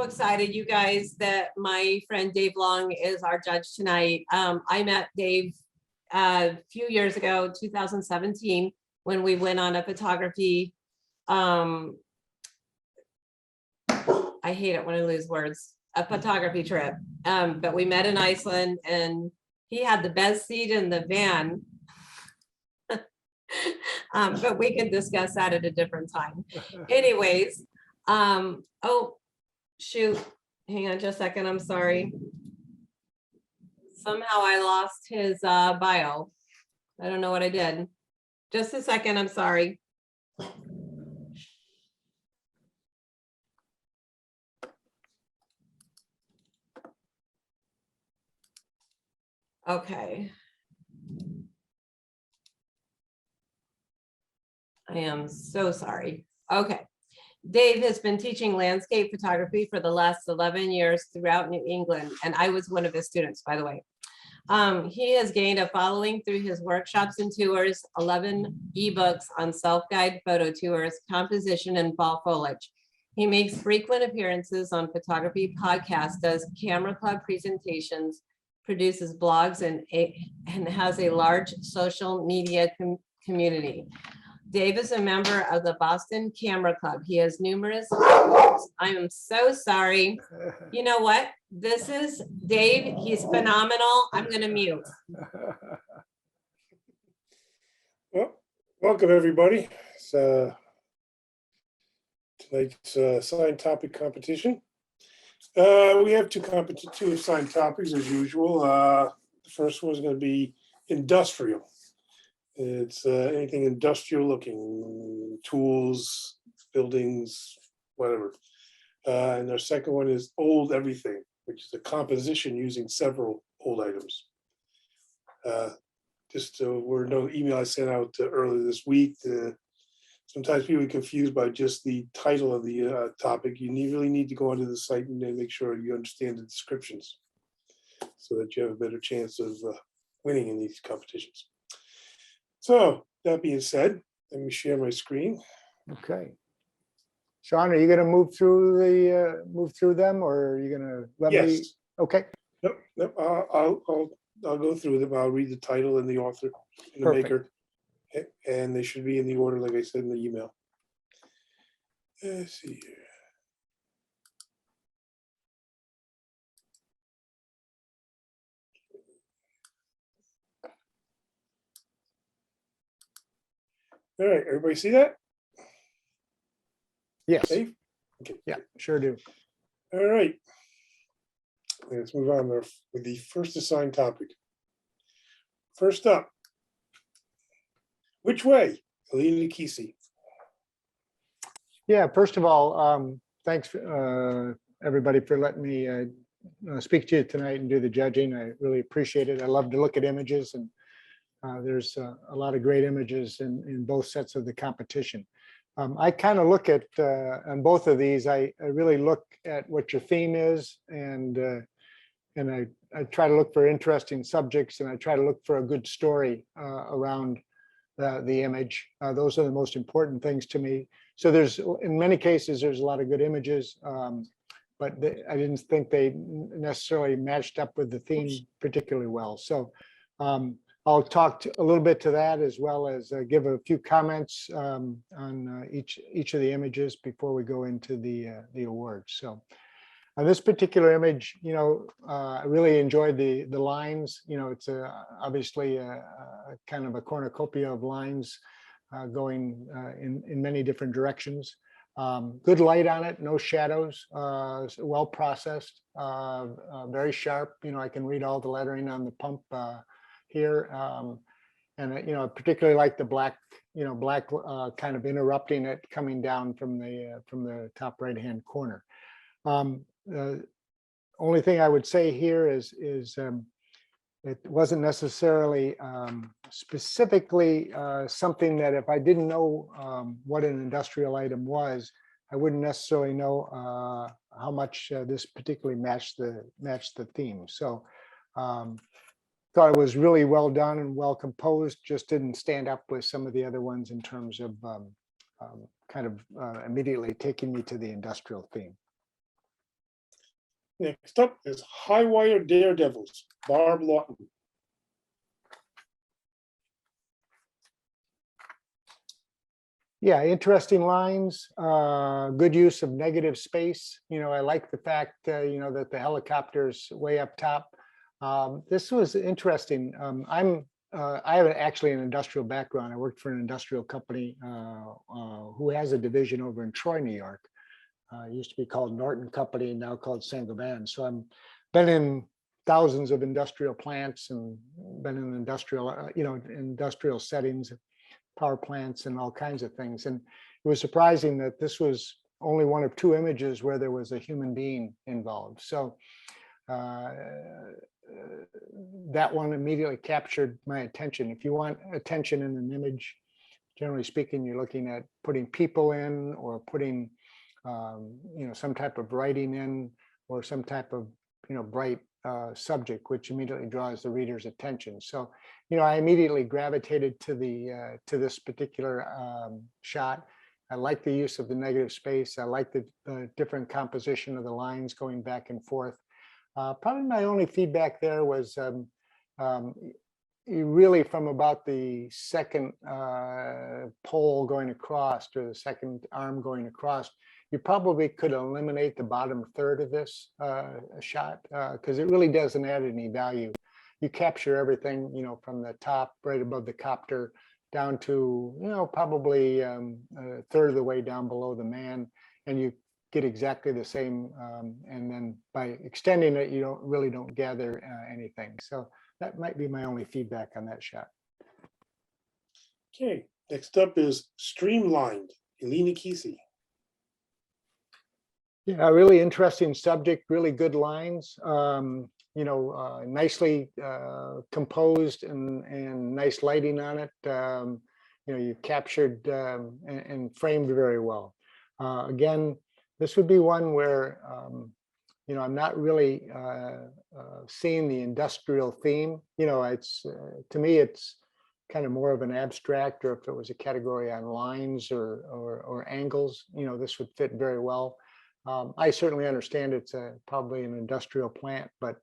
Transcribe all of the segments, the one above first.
excited, you guys, that my friend Dave Long is our judge tonight. I met Dave a few years ago, 2017, when we went on a photography. I hate it when I lose words. A photography trip. But we met in Iceland, and he had the best seat in the van. But we can discuss that at a different time. Anyways, oh, shoot. Hang on just a second. I'm sorry. Somehow I lost his bio. I don't know what I did. Just a second. I'm sorry. Okay. I am so sorry. Okay. Dave has been teaching landscape photography for the last 11 years throughout New England, and I was one of his students, by the way. He has gained a following through his workshops and tours, 11 ebooks on self-guide photo tours, composition, and fall foliage. He makes frequent appearances on photography podcasts, does camera club presentations, produces blogs, and has a large social media community. Dave is a member of the Boston Camera Club. He has numerous. I am so sorry. You know what? This is Dave. He's phenomenal. I'm going to mute. Well, welcome everybody. It's tonight's assigned topic competition. We have two assigned topics as usual. The first one is going to be industrial. It's anything industrial looking, tools, buildings, whatever. And our second one is old everything, which is a composition using several old items. Just a word note, email I sent out earlier this week. Sometimes people are confused by just the title of the topic. You really need to go onto the site and make sure you understand the descriptions so that you have a better chance of winning in these competitions. So that being said, let me share my screen. Okay. Sean, are you going to move through them, or are you going to let me? Yes. Okay. Nope. I'll go through them. I'll read the title and the author and the Perfect. maker, and they should be in the order, like I said in the email. Let's see here. All right, everybody see that? Yes. Safe? Okay. Yeah, sure do. All right. Let's move on with the first assigned topic. First up, which way? Alina Kesey. Yeah, first of all, thanks everybody for letting me speak to you tonight and do the judging. I really appreciate it. I love to look at images, and there's a lot of great images in both sets of the competition. I kind of look at, on both of these, I really look at what your theme is, and I try to look for interesting subjects, and I try to look for a good story around the image. Those are the most important things to me. So in many cases, there's a lot of good images, but I didn't think they necessarily matched up with the theme particularly well. So I'll talk a little bit to that, as well as give a few comments on each of the images before we go into the awards. So on this particular image, I really enjoyed the lines. It's obviously a kind of a cornucopia of lines going in many different directions. Good light on it, no shadows, well processed, very sharp. I can read all the lettering on the pump here, and I particularly like the black kind of interrupting it coming down from the top right hand corner. Only thing I would say here is it wasn't necessarily specifically something that, if I didn't know what an industrial item was, I wouldn't necessarily know how much this particularly matched the theme. So thought it was really well done and well composed, just didn't stand up with some of the other ones in terms of kind of immediately taking me to the industrial theme. Next up is High Wire Daredevils, Barb Lawton. Yeah, interesting lines, good use of negative space. I like the fact, that the helicopter's way up top. This was interesting. I have actually an industrial background. I worked for an industrial company who has a division over in Troy, New York. It used to be called Norton Company, now called Saint-Gobain. So I'm been in thousands of industrial plants and been in industrial, industrial settings, power plants and all kinds of things. And it was surprising that this was only one of two images where there was a human being involved. So that one immediately captured my attention. If you want attention in an image, generally speaking, you're looking at putting people in or putting, some type of writing in or some type of, bright subject, which immediately draws the reader's attention. So, I immediately gravitated to this particular shot. I like the use of the negative space. I like the different composition of the lines going back and forth. Probably my only feedback there was really from about the second pole going across or the second arm going across, you probably could eliminate the bottom third of this shot because it really doesn't add any value. You capture everything, from the top right above the copter down to, probably a third of the way down below the man, and you get exactly the same. And then by extending it, you really don't gather anything. So that might be my only feedback on that shot. Okay, next up is Streamlined, Elena Kesey. Yeah, a really interesting subject, really good lines, nicely composed and nice lighting on it. You captured and framed very well. Again, this would be one where, I'm not really seeing the industrial theme. It's to me, it's kind of more of an abstract, or if it was a category on lines or angles, this would fit very well. I certainly understand it's probably an industrial plant, but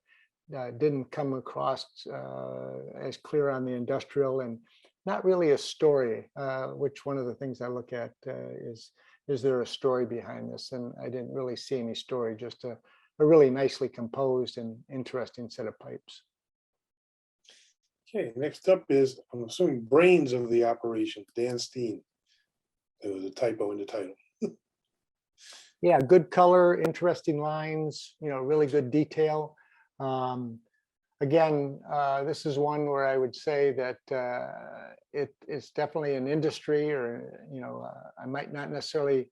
didn't come across as clear on the industrial and not really a story, which one of the things I look at is there a story behind this? And I didn't really see any story, just a really nicely composed and interesting set of pipes. Okay, next up is, I'm assuming, Brains of the Operation, Dan Steen. There was a typo in the title. Yeah, good color, interesting lines, really good detail. Again, this is one where I would say that it's definitely an industry, or, I might not necessarily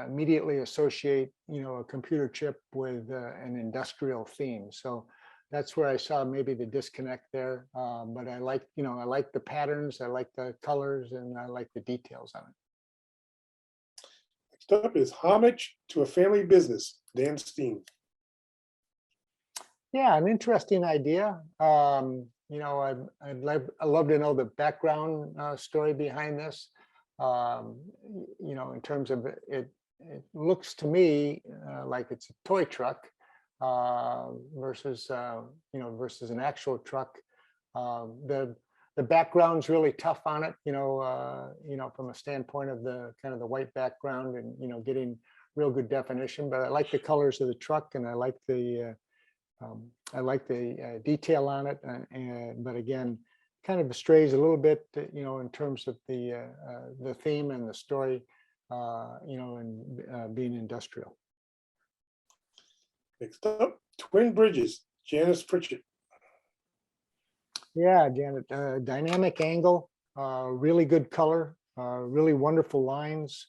immediately associate, a computer chip with an industrial theme. So that's where I saw maybe the disconnect there. But I like the patterns, I like the colors, and I like the details on it. Next up is Homage to a Family Business, Dan Steen. Yeah, an interesting idea. I'd love to know the background story behind this. In terms of it looks to me like it's a toy truck versus an actual truck. The background's really tough on it, from a standpoint of the kind of the white background and getting real good definition. But I like the colors of the truck, and I like the detail on it. But again, kind of strays a little bit, in terms of the theme and the story, and being industrial. Next up, Twin Bridges, Janice Pritchett. Yeah, Janet, dynamic angle, really good color, really wonderful lines,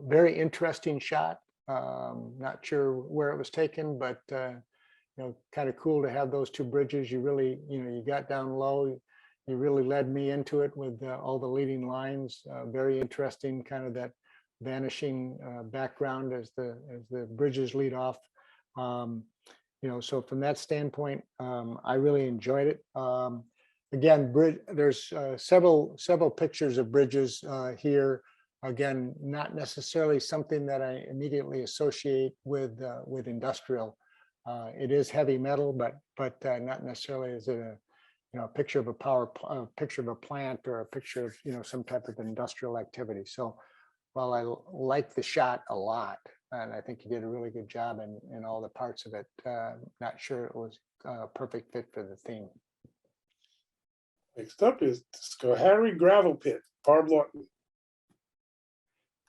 very interesting shot. Not sure where it was taken, but kind of cool to have those two bridges. You really, you got down low. You really led me into it with all the leading lines. Very interesting, kind of that vanishing background as the bridges lead off. So from that standpoint, I really enjoyed it. Again, there's several pictures of bridges here. Again, not necessarily something that I immediately associate with industrial. It is heavy metal, but not necessarily as a a picture of a picture of a plant or a picture of some type of industrial activity. So while I like the shot a lot, and I think you did a really good job in all the parts of it, not sure it was a perfect fit for the theme. Next up is Schoharie Gravel Pit, Barb Lawton.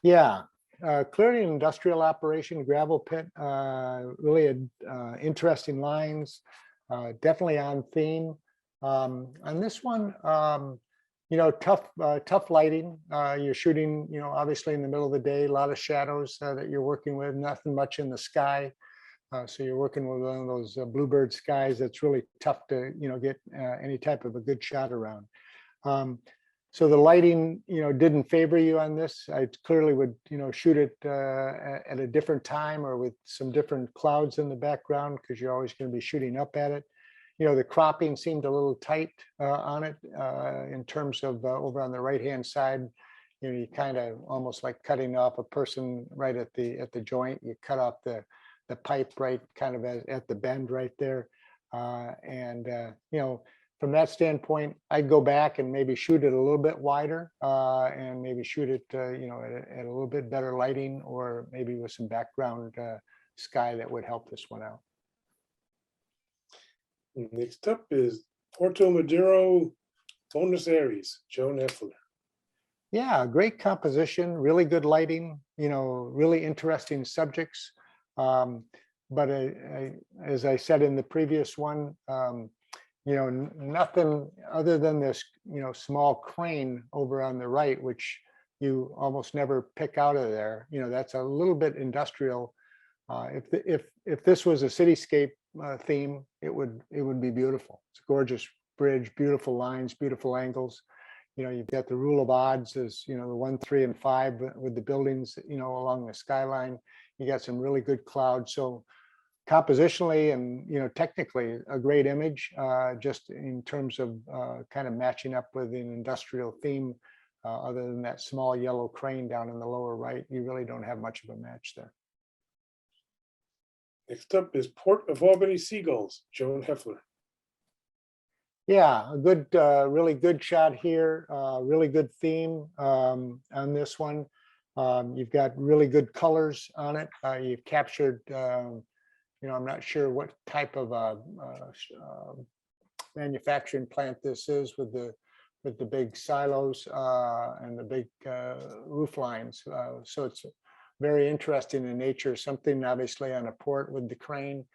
Yeah, clearly an industrial operation, gravel pit, really interesting lines, definitely on theme. On this one, tough lighting. You're shooting, obviously in the middle of the day, a lot of shadows that you're working with, nothing much in the sky. So you're working with one of those bluebird skies that's really tough to, get any type of a good shot around. So the lighting, didn't favor you on this. I clearly would, shoot it at a different time or with some different clouds in the background, because you're always going to be shooting up at it. The cropping seemed a little tight on it in terms of over on the right-hand side. You kind of almost like cutting off a person right at the joint. You cut off the pipe right kind of at the bend right there. From that standpoint, I'd go back and maybe shoot it a little bit wider and maybe shoot it, at a little bit better lighting, or maybe with some background sky that would help this one out. Next up is Porto Madero, Buenos Aires, Joan Heffler. Yeah, great composition, really good lighting, really interesting subjects. But as I said in the previous one, nothing other than this, small crane over on the right, which you almost never pick out of there. That's a little bit industrial. If this was a cityscape theme, it would be beautiful. It's a gorgeous bridge, beautiful lines, beautiful angles. You've got the rule of odds as, the 1, 3, and 5 with the buildings, along the skyline. You got some really good clouds. So compositionally and, technically a great image, just in terms of kind of matching up with an industrial theme. Other than that small yellow crane down in the lower right, you really don't have much of a match there. Next up is Port of Albany Seagulls, Joan Heffler. Yeah, a good, really good shot here. Really good theme on this one. You've got really good colors on it. You've captured, I'm not sure what type of manufacturing plant this is with the big silos and the big roof lines. So it's very interesting in nature, something obviously on a port with the crane.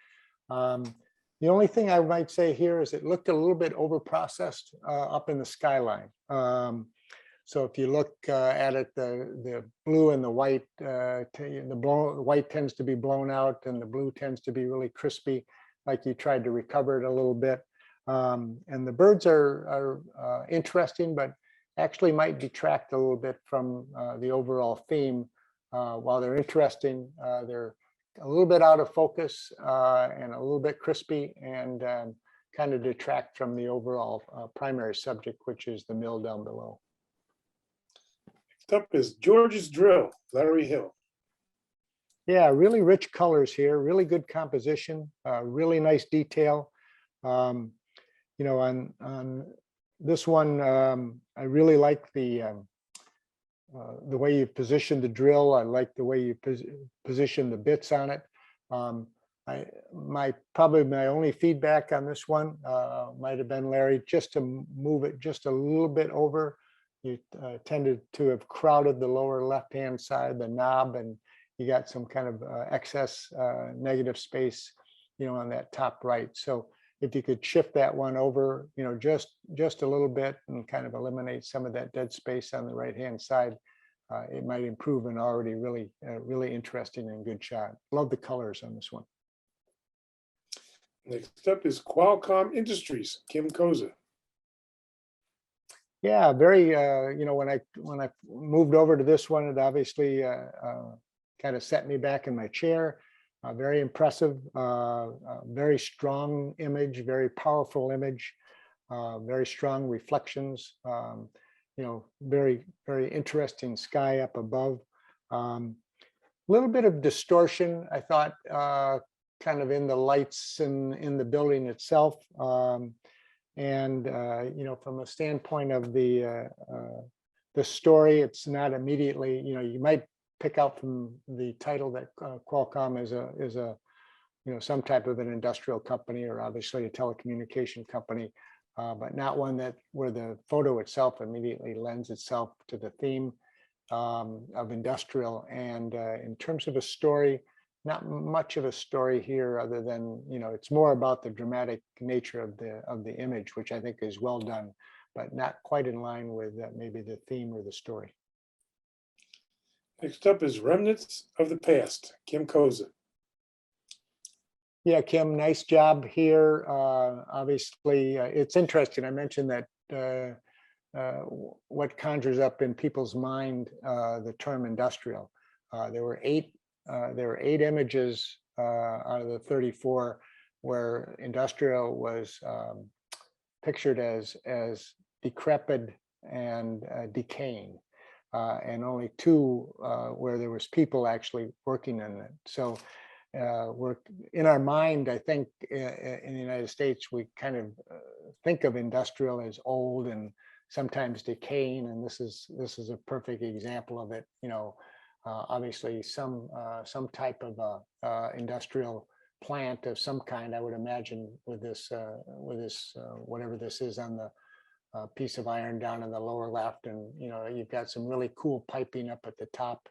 The only thing I might say here is it looked a little bit over processed up in the skyline. So if you look at it, the blue and the white, the white tends to be blown out and the blue tends to be really crispy, like you tried to recover it a little bit. And the birds are interesting, but actually might detract a little bit from the overall theme. While they're interesting, they're a little bit out of focus and a little bit crispy, and kind of detract from the overall primary subject, which is the mill down below. Next up is George's Drill, Larry Hill. Yeah, really rich colors here, really good composition, really nice detail. On this one, I really like the way you position the drill. I like the way you position the bits on it. Probably my only feedback on this one might have been, Larry, just to move it just a little bit over. You tended to have crowded the lower left-hand side, the knob, and you got some kind of excess negative space, on that top right. So if you could shift that one over, just a little bit and kind of eliminate some of that dead space on the right-hand side, it might improve an already really interesting and good shot. Love the colors on this one. Next up is Qualcomm Industries, Kim Koza. Yeah, very, when I moved over to this one, it obviously kind of set me back in my chair. Very impressive, very strong image, very powerful image, very strong reflections. very, very interesting sky up above. Little bit of distortion, I thought, kind of in the lights and in the building itself. And from a standpoint of the story, it's not immediately, you might pick out from the title that Qualcomm is a some type of an industrial company, or obviously a telecommunication company, but not one where the photo itself immediately lends itself to the theme of industrial. And in terms of a story, not much of a story here, other than it's more about the dramatic nature of the image, which I think is well done, but not quite in line with maybe the theme or the story. Next up is Remnants of the Past, Kim Koza. Yeah, Kim, nice job here. Obviously, it's interesting. I mentioned that what conjures up in people's mind the term industrial. There were eight images out of the 34 where industrial was pictured as decrepit and decaying, and only two where there was people actually working in it. So we're in our mind, I think, in the United States, we kind of think of industrial as old and sometimes decaying, and this is a perfect example of it. Obviously some type of industrial plant of some kind, I would imagine, with this whatever this is on the piece of iron down in the lower left, and you've got some really cool piping up at the top.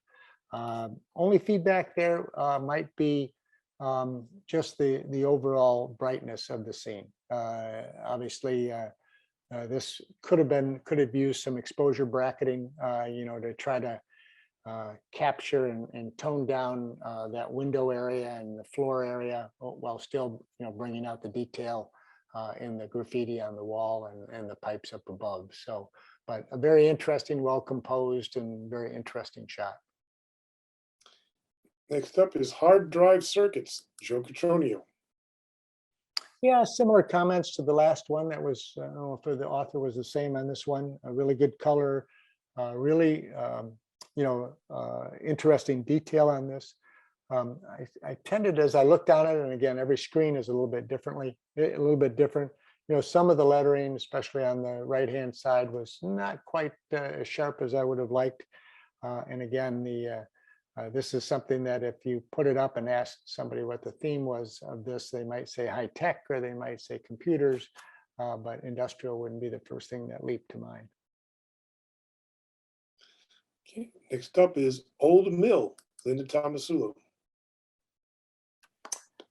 Only feedback there might be just the overall brightness of the scene. Obviously, this could have used some exposure bracketing, to try to capture and tone down that window area and the floor area, while still bringing out the detail in the graffiti on the wall and the pipes up above. So, but a very interesting, well composed, and very interesting shot. Next up is Hard Drive Circuits, Joe Catronio. Yeah, similar comments to the last one. That was, I don't know if the author was the same on this one. A really good color, really, interesting detail on this. I tended, as I looked on it, and again, every screen is a little bit different. Some of the lettering, especially on the right-hand side, was not quite as sharp as I would have liked. And again, this is something that if you put it up and ask somebody what the theme was of this, they might say high tech, or they might say computers, but industrial wouldn't be the first thing that leaped to mind. Okay. Next up is Old Mill, Linda Tomasulo.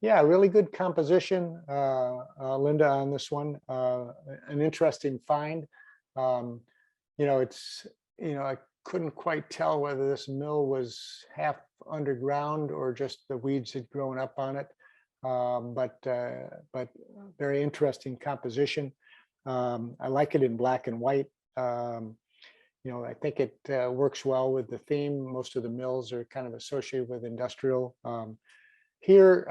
Yeah, really good composition, Linda, on this one. An interesting find. I couldn't quite tell whether this mill was half underground or just the weeds had grown up on it. But very interesting composition. I like it in black and white. I think it works well with the theme. Most of the mills are kind of associated with industrial. Here,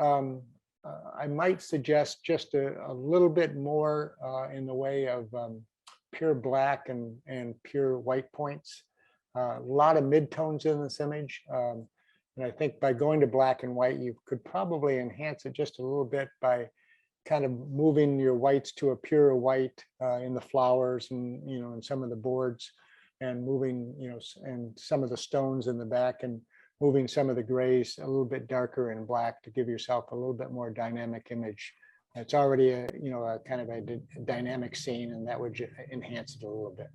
I might suggest just a little bit more in the way of pure black and pure white points. A lot of midtones in this image. And I think by going to black and white, you could probably enhance it just a little bit by kind of moving your whites to a pure white in the flowers and, in some of the boards, and moving, and some of the stones in the back, and moving some of the grays a little bit darker in black to give yourself a little bit more dynamic image. It's already a kind of a dynamic scene, and that would enhance it a little bit.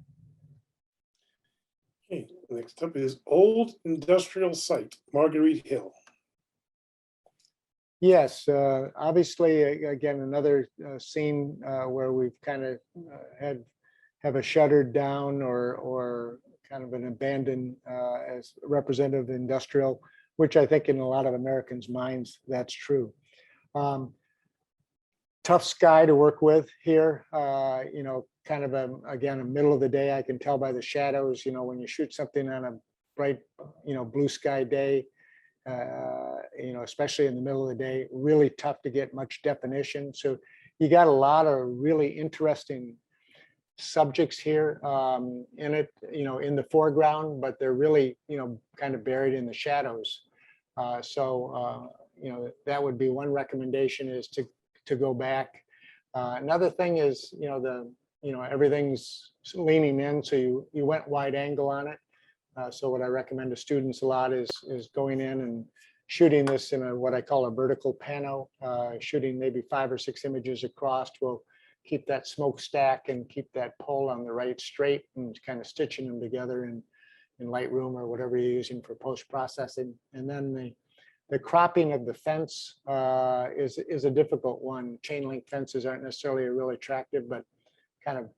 Okay, next up is Old Industrial Site, Marguerite Hill. Yes, obviously, again, another scene where we've kind of have a shuttered down or kind of an abandoned as representative of industrial, which I think in a lot of Americans' minds, that's true. Tough sky to work with here, kind of again, a middle of the day. I can tell by the shadows, when you shoot something on a bright, blue sky day, especially in the middle of the day, really tough to get much definition. So you got a lot of really interesting subjects here in it, in the foreground, but they're really, kind of buried in the shadows. That would be one recommendation, is to go back. Another thing is, everything's leaning in, so you went wide angle on it. So what I recommend to students a lot is going in and shooting this in what I call a vertical pano, shooting maybe 5 or 6 images across. Will keep that smokestack and keep that pole on the right straight, and kind of stitching them together in Lightroom or whatever you're using for post-processing. And then the cropping of the fence is a difficult one. Chain link fences aren't necessarily real attractive, but kind of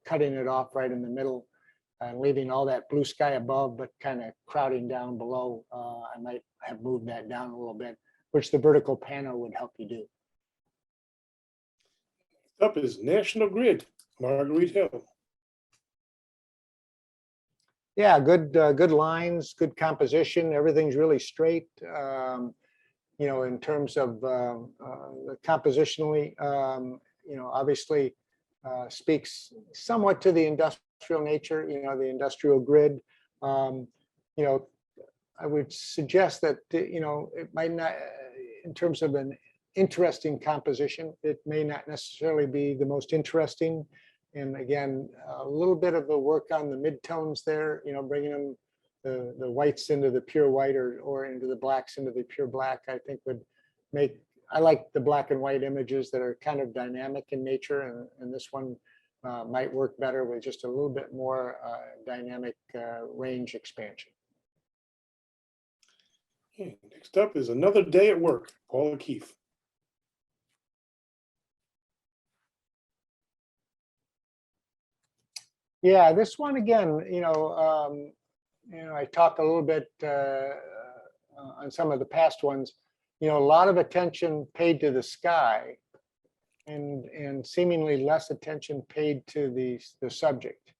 cutting it off right in the middle and leaving all that blue sky above, but kind of crowding down below. I might have moved that down a little bit, which the vertical pano would help you do. Up is National Grid, Marguerite Hill. Yeah, good lines, good composition. Everything's really straight. In terms of compositionally, obviously speaks somewhat to the industrial nature, the industrial grid. I would suggest that, it might not, in terms of an interesting composition, it may not necessarily be the most interesting. And again, a little bit of the work on the midtones there, bringing them the whites into the pure white, or into the blacks into the pure black, I think would make, I like the black and white images that are kind of dynamic in nature, and this one might work better with just a little bit more dynamic range expansion. Okay, next up is Another Day at Work, Paul O'Keefe. Yeah, this one again, I talked a little bit on some of the past ones. A lot of attention paid to the sky, and seemingly less attention paid to the subject.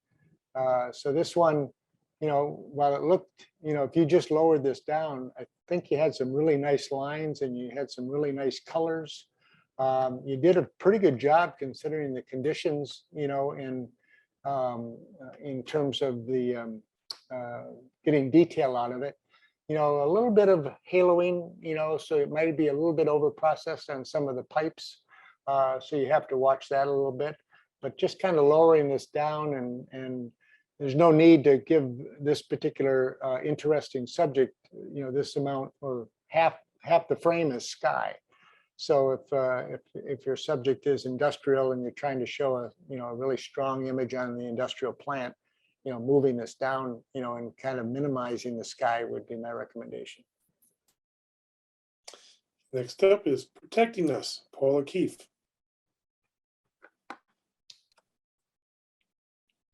So this one, while it looked, if you just lowered this down, I think you had some really nice lines and you had some really nice colors. You did a pretty good job considering the conditions, in terms of the getting detail out of it. A little bit of haloing, so it might be a little bit over processed on some of the pipes. So you have to watch that a little bit, but just kind of lowering this down, and there's no need to give this particular interesting subject, this amount, or half the frame is sky. So if your subject is industrial and you're trying to show a really strong image on the industrial plant, moving this down, and kind of minimizing the sky would be my recommendation. Next up is Protecting Us, Paul O'Keefe.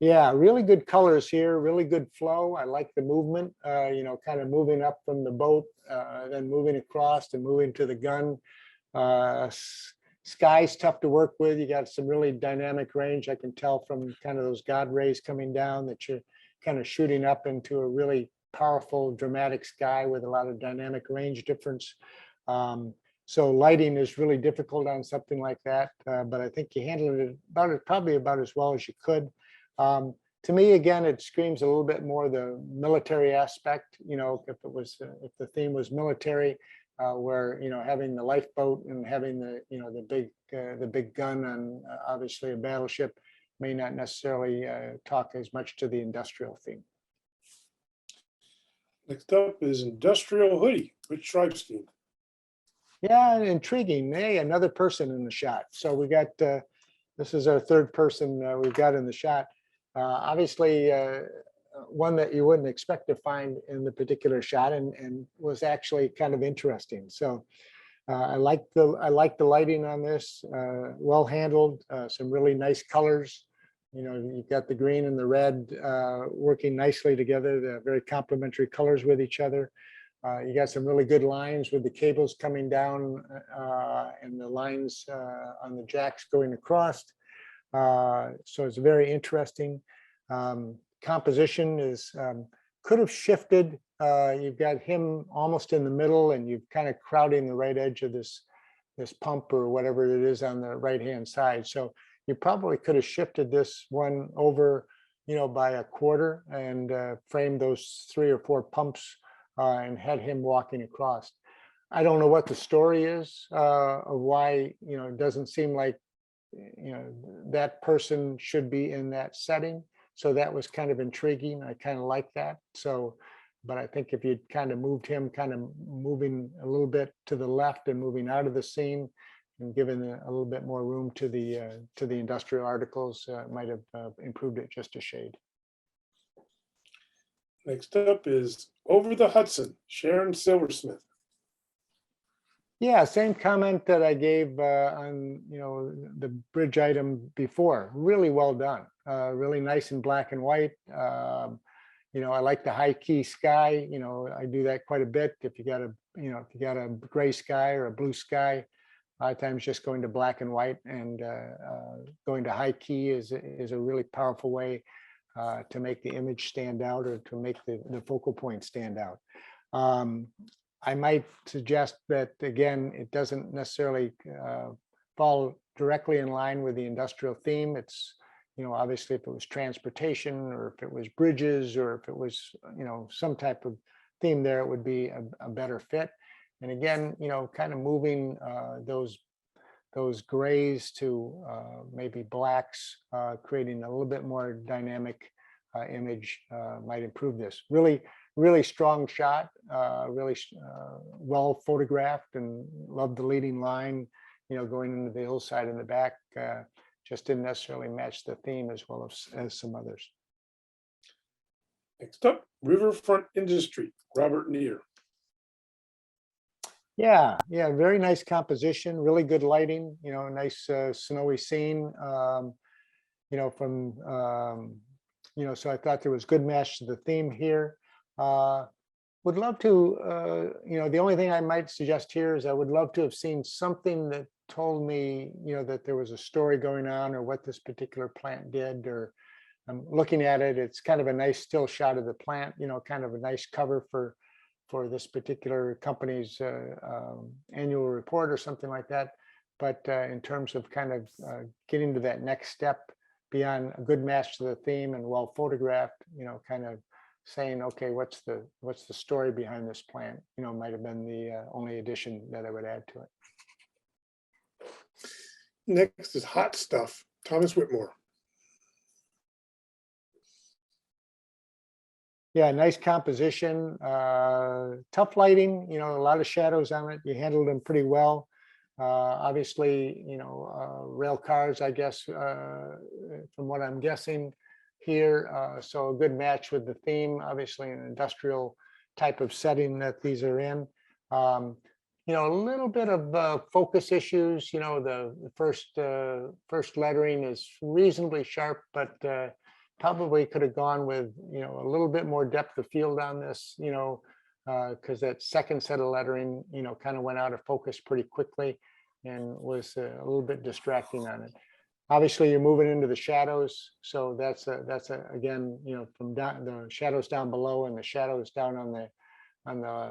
Yeah, really good colors here, really good flow. I like the movement, kind of moving up from the boat, then moving across and moving to the gun. Sky's tough to work with. You got some really dynamic range. I can tell from kind of those God rays coming down that you're kind of shooting up into a really powerful, dramatic sky with a lot of dynamic range difference. So lighting is really difficult on something like that, but I think you handled it probably about as well as you could. To me, again, it screams a little bit more the military aspect. If the theme was military, where having the lifeboat and having the big gun on obviously a battleship may not necessarily talk as much to the industrial theme. Next up is Industrial Hoodie, Rich Schreibstein. Yeah, intriguing. Hey, another person in the shot. So we got this is our third person we've got in the shot. Obviously, one that you wouldn't expect to find in the particular shot, and was actually kind of interesting. So I like the lighting on this. Well handled. Some really nice colors. You've got the green and the red working nicely together. They're very complementary colors with each other. You got some really good lines with the cables coming down and the lines on the jacks going across. So it's very interesting. Composition is could have shifted. You've got him almost in the middle, and you've kind of crowding the right edge of this pump or whatever it is on the right hand side. So you probably could have shifted this one over, by a quarter and framed those 3 or 4 pumps and had him walking across. I don't know what the story is of why, it doesn't seem like, that person should be in that setting. So that was kind of intriguing. I kind of like that. So, but I think if you'd kind of moved him, kind of moving a little bit to the left and moving out of the scene and given a little bit more room to the industrial articles, might have improved it just a shade. Next up is Over the Hudson, Sharon Silversmith. Yeah, same comment that I gave on the bridge item before. Really well done. Really nice in black and white. I like the high key sky. I do that quite a bit. If you got a gray sky or a blue sky, a lot of times just going to black and white and going to high key is a really powerful way to make the image stand out or to make the focal point stand out. I might suggest that, again, it doesn't necessarily fall directly in line with the industrial theme. It's, obviously if it was transportation or if it was bridges or if it was, some type of theme there, it would be a better fit. And again, kind of moving those grays to maybe blacks, creating a little bit more dynamic image might improve this. Really strong shot, really well photographed, and love the leading line, going into the hillside in the back. Just didn't necessarily match the theme as well as some others. Next up, Riverfront Industry, Robert Neer. Yeah, very nice composition, really good lighting, nice snowy scene, so I thought there was good match to the theme here. Would love to, the only thing I might suggest here is I would love to have seen something that told me, that there was a story going on or what this particular plant did, or I'm looking at it, it's kind of a nice still shot of the plant, kind of a nice cover for this particular company's annual report or something like that. But in terms of kind of getting to that next step beyond a good match to the theme and well photographed, kind of saying, okay, what's the story behind this plant? Might have been the only addition that I would add to it. Next is Hot Stuff, Thomas Whitmore. Yeah, nice composition, tough lighting, a lot of shadows on it. You handled them pretty well. Obviously, rail cars, I guess, from what I'm guessing here. So a good match with the theme, obviously an industrial type of setting that these are in. A little bit of focus issues. The first lettering is reasonably sharp, but probably could have gone with, a little bit more depth of field on this, because that second set of lettering, kind of went out of focus pretty quickly and was a little bit distracting on it. Obviously, you're moving into the shadows, so that's again, from down the shadows down below and the shadows down on the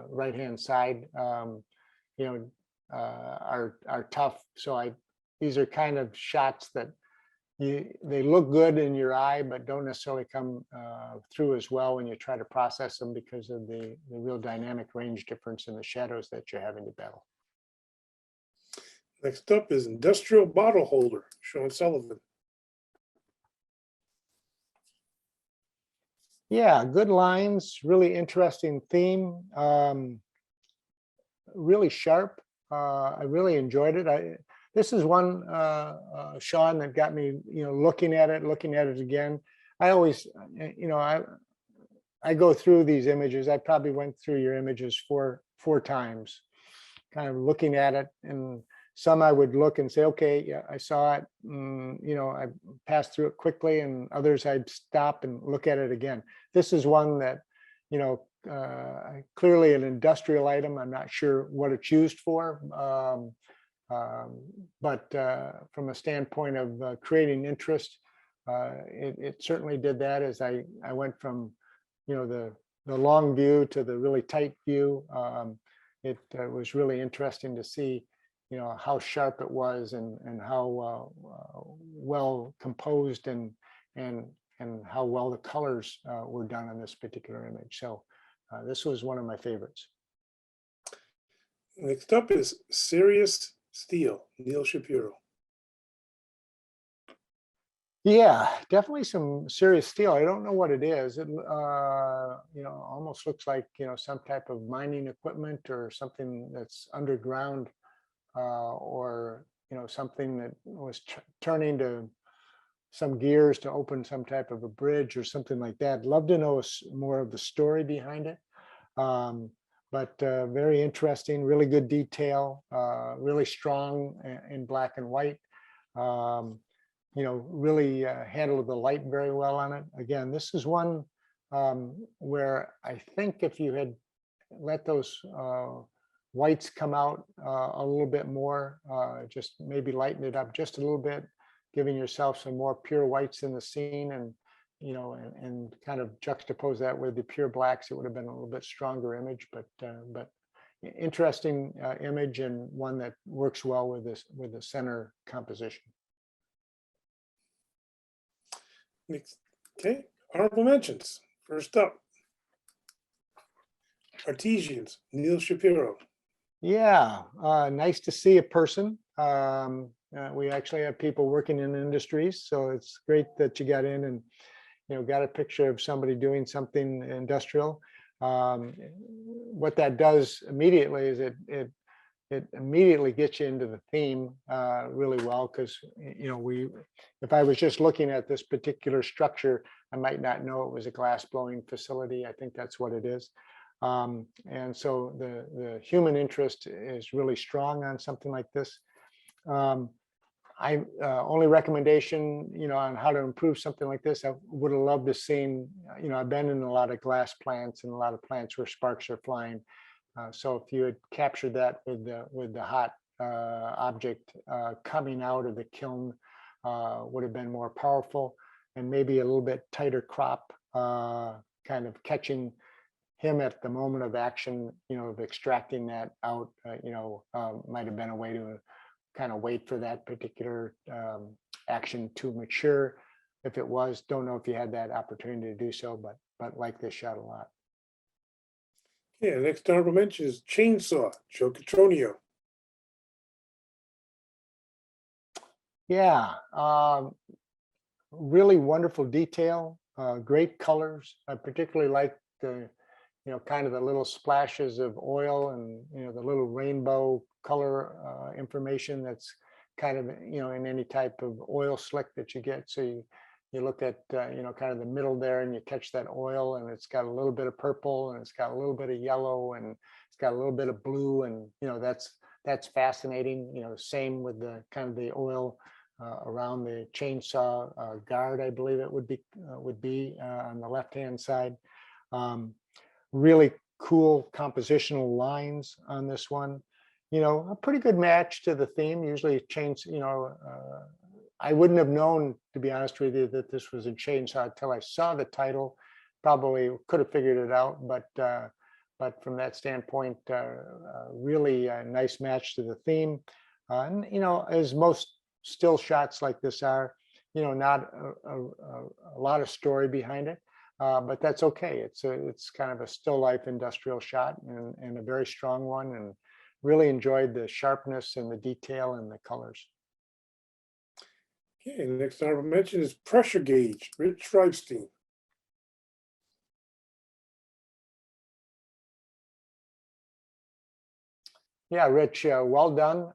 right hand side, are tough. So these are kind of shots that they look good in your eye, but don't necessarily come through as well when you try to process them because of the real dynamic range difference in the shadows that you're having to battle. Next up is Industrial Bottle Holder, Sean Sullivan. Yeah, good lines, really interesting theme, really sharp. I really enjoyed it. This is one, Sean, that got me, looking at it again. I always, I go through these images. I probably went through your images four times, kind of looking at it. And some I would look and say, okay, yeah, I saw it. I passed through it quickly, and others I'd stop and look at it again. This is one that, clearly an industrial item. I'm not sure what it's used for. But from a standpoint of creating interest, it certainly did that. As I went from, the long view to the really tight view, it was really interesting to see, how sharp it was and how well composed and how well the colors were done on this particular image. So this was one of my favorites. Next up is Serious Steel, Neil Shapiro. Yeah, definitely some serious steel. I don't know what it is. It almost looks like some type of mining equipment or something that's underground, or something that was turning to some gears to open some type of a bridge or something like that. I'd love to know more of the story behind it. But very interesting, really good detail, really strong in black and white. Really handled the light very well on it. Again, this is one where I think if you had let those whites come out a little bit more, just maybe lighten it up just a little bit, giving yourself some more pure whites in the scene, and and kind of juxtapose that with the pure blacks, it would have been a little bit stronger image. But interesting image, and one that works well with the center composition. Next, okay, honorable mentions. First up, Artesians, Neil Shapiro. Yeah, nice to see a person. We actually have people working in industries, so it's great that you got in and got a picture of somebody doing something industrial. What that does immediately is it immediately gets you into the theme really well, because if I was just looking at this particular structure, I might not know it was a glass blowing facility. I think that's what it is. And so the human interest is really strong on something like this. Only recommendation, on how to improve something like this, I would have loved to seen, I've been in a lot of glass plants and a lot of plants where sparks are flying. So if you had captured that with the hot object coming out of the kiln, would have been more powerful, and maybe a little bit tighter crop, kind of catching him at the moment of action, of extracting that out, might have been a way to kind of wait for that particular action to mature. If it was, don't know if you had that opportunity to do so, but like this shot a lot. Yeah, next honorable mention is Chainsaw, Joe Catronio. Yeah, really wonderful detail, great colors. I particularly like the, kind of the little splashes of oil and, the little rainbow color information that's kind of, in any type of oil slick that you get. So you look at, kind of the middle there, and you catch that oil, and it's got a little bit of purple, and it's got a little bit of yellow, and it's got a little bit of blue. And, that's fascinating. Same with the kind of the oil around the chainsaw guard, I believe it would be on the left-hand side. Really cool compositional lines on this one. A pretty good match to the theme. Usually I wouldn't have known, to be honest with you, that this was a chainsaw until I saw the title. Probably could have figured it out, but from that standpoint, really a nice match to the theme. And as most still shots like this are, not a lot of story behind it. But that's okay. It's kind of a still life industrial shot, and a very strong one, and really enjoyed the sharpness and the detail and the colors. Okay, the next honorable mention is Pressure Gauge, Rich Schreibstein. Yeah, Rich, well done.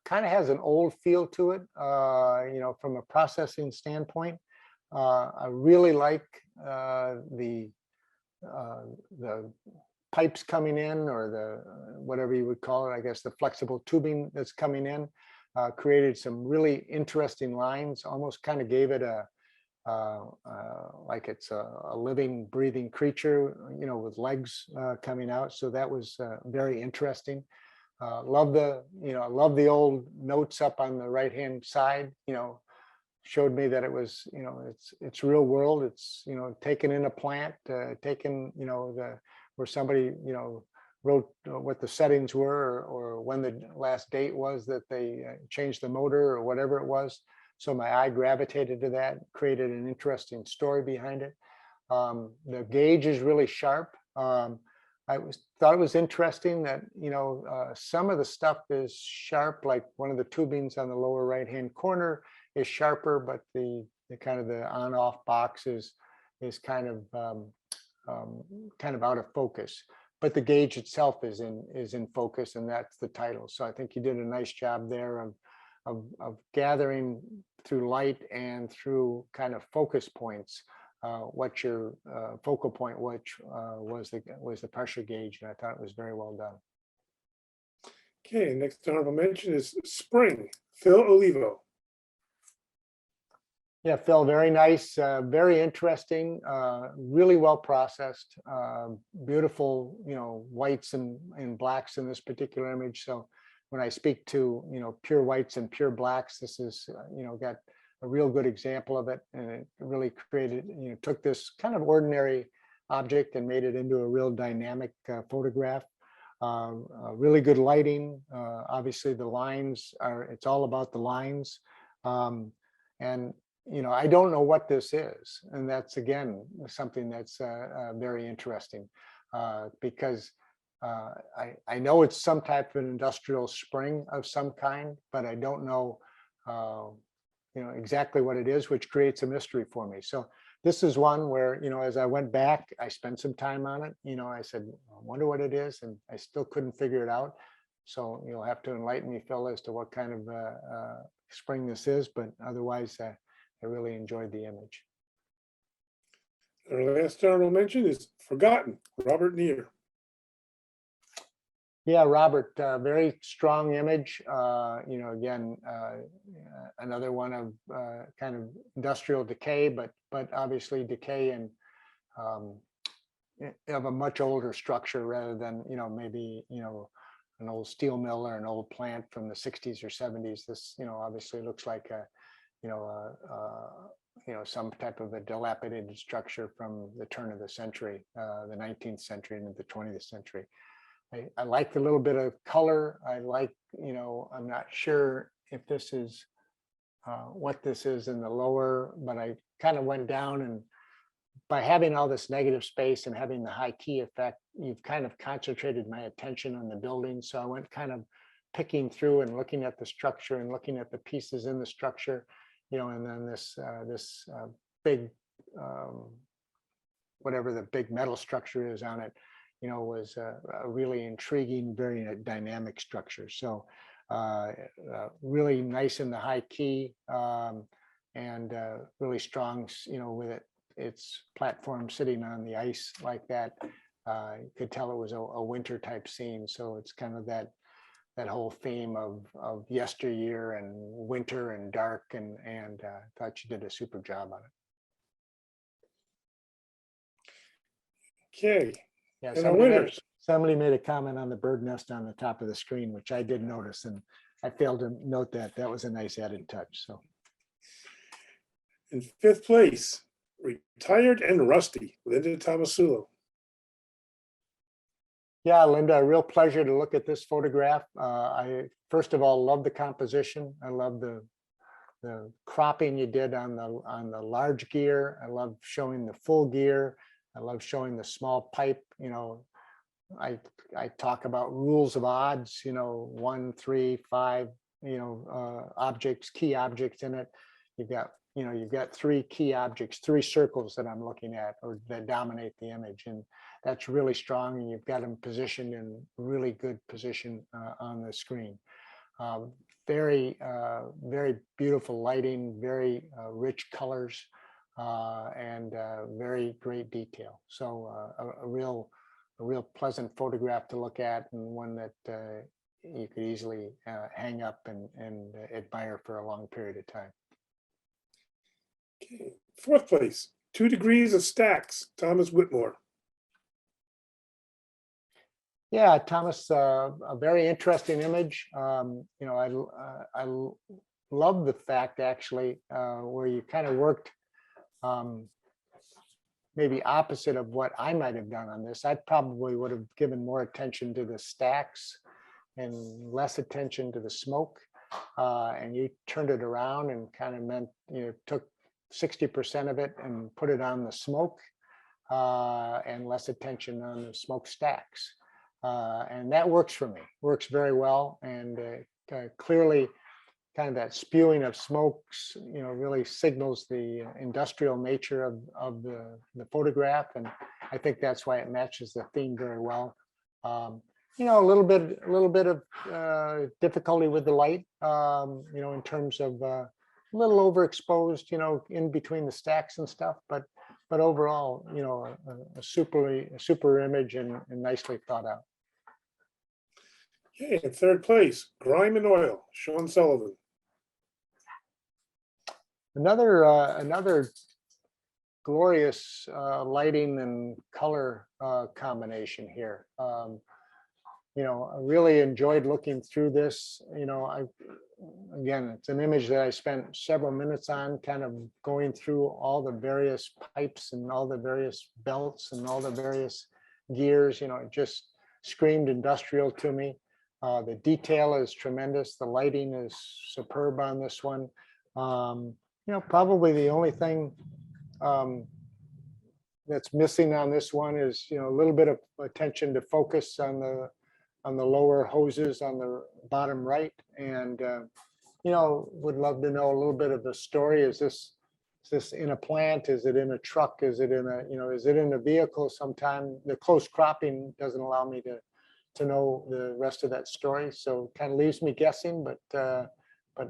Kind of has an old feel to it, from a processing standpoint. I really like the pipes coming in, or the whatever you would call it, I guess the flexible tubing that's coming in, created some really interesting lines, almost kind of gave it like it's a living, breathing creature, with legs coming out. So that was very interesting. Love the old notes up on the right hand side. Showed me that it was, it's real world. It's taken in a plant, taken, where somebody wrote what the settings were, or when the last date was that they changed the motor or whatever it was. So my eye gravitated to that, created an interesting story behind it. The gauge is really sharp. Thought it was interesting that, some of the stuff is sharp, like one of the tubings on the lower right-hand corner is sharper, but the kind of the on-off box is kind of out of focus. But the gauge itself is in focus, and that's the title. So I think you did a nice job there of gathering through light and through kind of focus points what your focal point, which was the pressure gauge, and I thought it was very well done. Okay, next honorable mention is Spring, Phil Olivo. Yeah, Phil, very nice, very interesting, really well processed, beautiful, whites and blacks in this particular image. So when I speak to, pure whites and pure blacks, this is, got a real good example of it. And it really created, took this kind of ordinary object and made it into a real dynamic photograph. Really good lighting. Obviously the lines it's all about the lines. And I don't know what this is. And that's, again, something that's very interesting because I know it's some type of industrial spring of some kind, but I don't know, exactly what it is, which creates a mystery for me. So this is one where, as I went back, I spent some time on it. I said, I wonder what it is, and I still couldn't figure it out. So you'll have to enlighten me, Phil, as to what kind of spring this is, but otherwise, I really enjoyed the image. Our last honorable mention is Forgotten, Robert Neer. Yeah, Robert, very strong image. Again, another one of kind of industrial decay, but obviously decay and of a much older structure rather than maybe an old steel mill or an old plant from the 60s or 70s. This obviously looks like a some type of a dilapidated structure from the turn of the century, the 19th century into the 20th century. I like a little bit of color. I like, I'm not sure if this is what this is in the lower, but I kind of went down, and by having all this negative space and having the high key effect, you've kind of concentrated my attention on the building. So I went kind of picking through and looking at the structure and looking at the pieces in the structure, and then this big, whatever the big metal structure is on it, was a really intriguing, very dynamic structure. So really nice in the high key, and really strong, with its platform sitting on the ice like that. You could tell it was a winter type scene. So it's kind of that whole theme of yesteryear and winter and dark, and thought you did a super job on it. Okay. Yeah, And our winners. somebody made a comment on the bird nest on the top of the screen, which I did notice, and I failed to note that. That was a nice added touch. So In fifth place, Retired and Rusty, Linda Tomasulo. yeah, Linda, a real pleasure to look at this photograph. I first of all love the composition. I love the cropping you did on the large gear. I love showing the full gear. I love showing the small pipe. I talk about rules of odds, 1, 3, 5, objects, key objects in it. You've got 3 key objects, 3 circles that I'm looking at, or that dominate the image. And that's really strong. And you've got them positioned in really good position on the screen. Very, very beautiful lighting, very rich colors, and very great detail. So a real pleasant photograph to look at, and one that you could easily hang up and admire for a long period of time. Okay. Fourth place, 2 Degrees of Stacks, Thomas Whitmore. Yeah, Thomas, a very interesting image. I love the fact, actually, where you kind of worked maybe opposite of what I might have done on this. I probably would have given more attention to the stacks and less attention to the smoke. And you turned it around and kind of meant, took 60% of it and put it on the smoke, and less attention on the smokestacks. And that works for me, works very well. And clearly kind of that spewing of smokes, really signals the industrial nature of the photograph. And I think that's why it matches the theme very well. A little bit of difficulty with the light, in terms of a little overexposed, in between the stacks and stuff, but overall, a super image and nicely thought out. Okay, in third place, Grime and Oil, Sean Sullivan. Another glorious lighting and color combination here. I really enjoyed looking through this. Again, it's an image that I spent several minutes on, kind of going through all the various pipes and all the various belts and all the various gears. It just screamed industrial to me. The detail is tremendous. The lighting is superb on this one. Probably the only thing that's missing on this one is, a little bit of attention to focus on the lower hoses on the bottom right. And, would love to know a little bit of the story. Is this in a plant? Is it in a truck? Is it in is it in a vehicle sometime? The close cropping doesn't allow me to know the rest of that story. So kind of leaves me guessing, but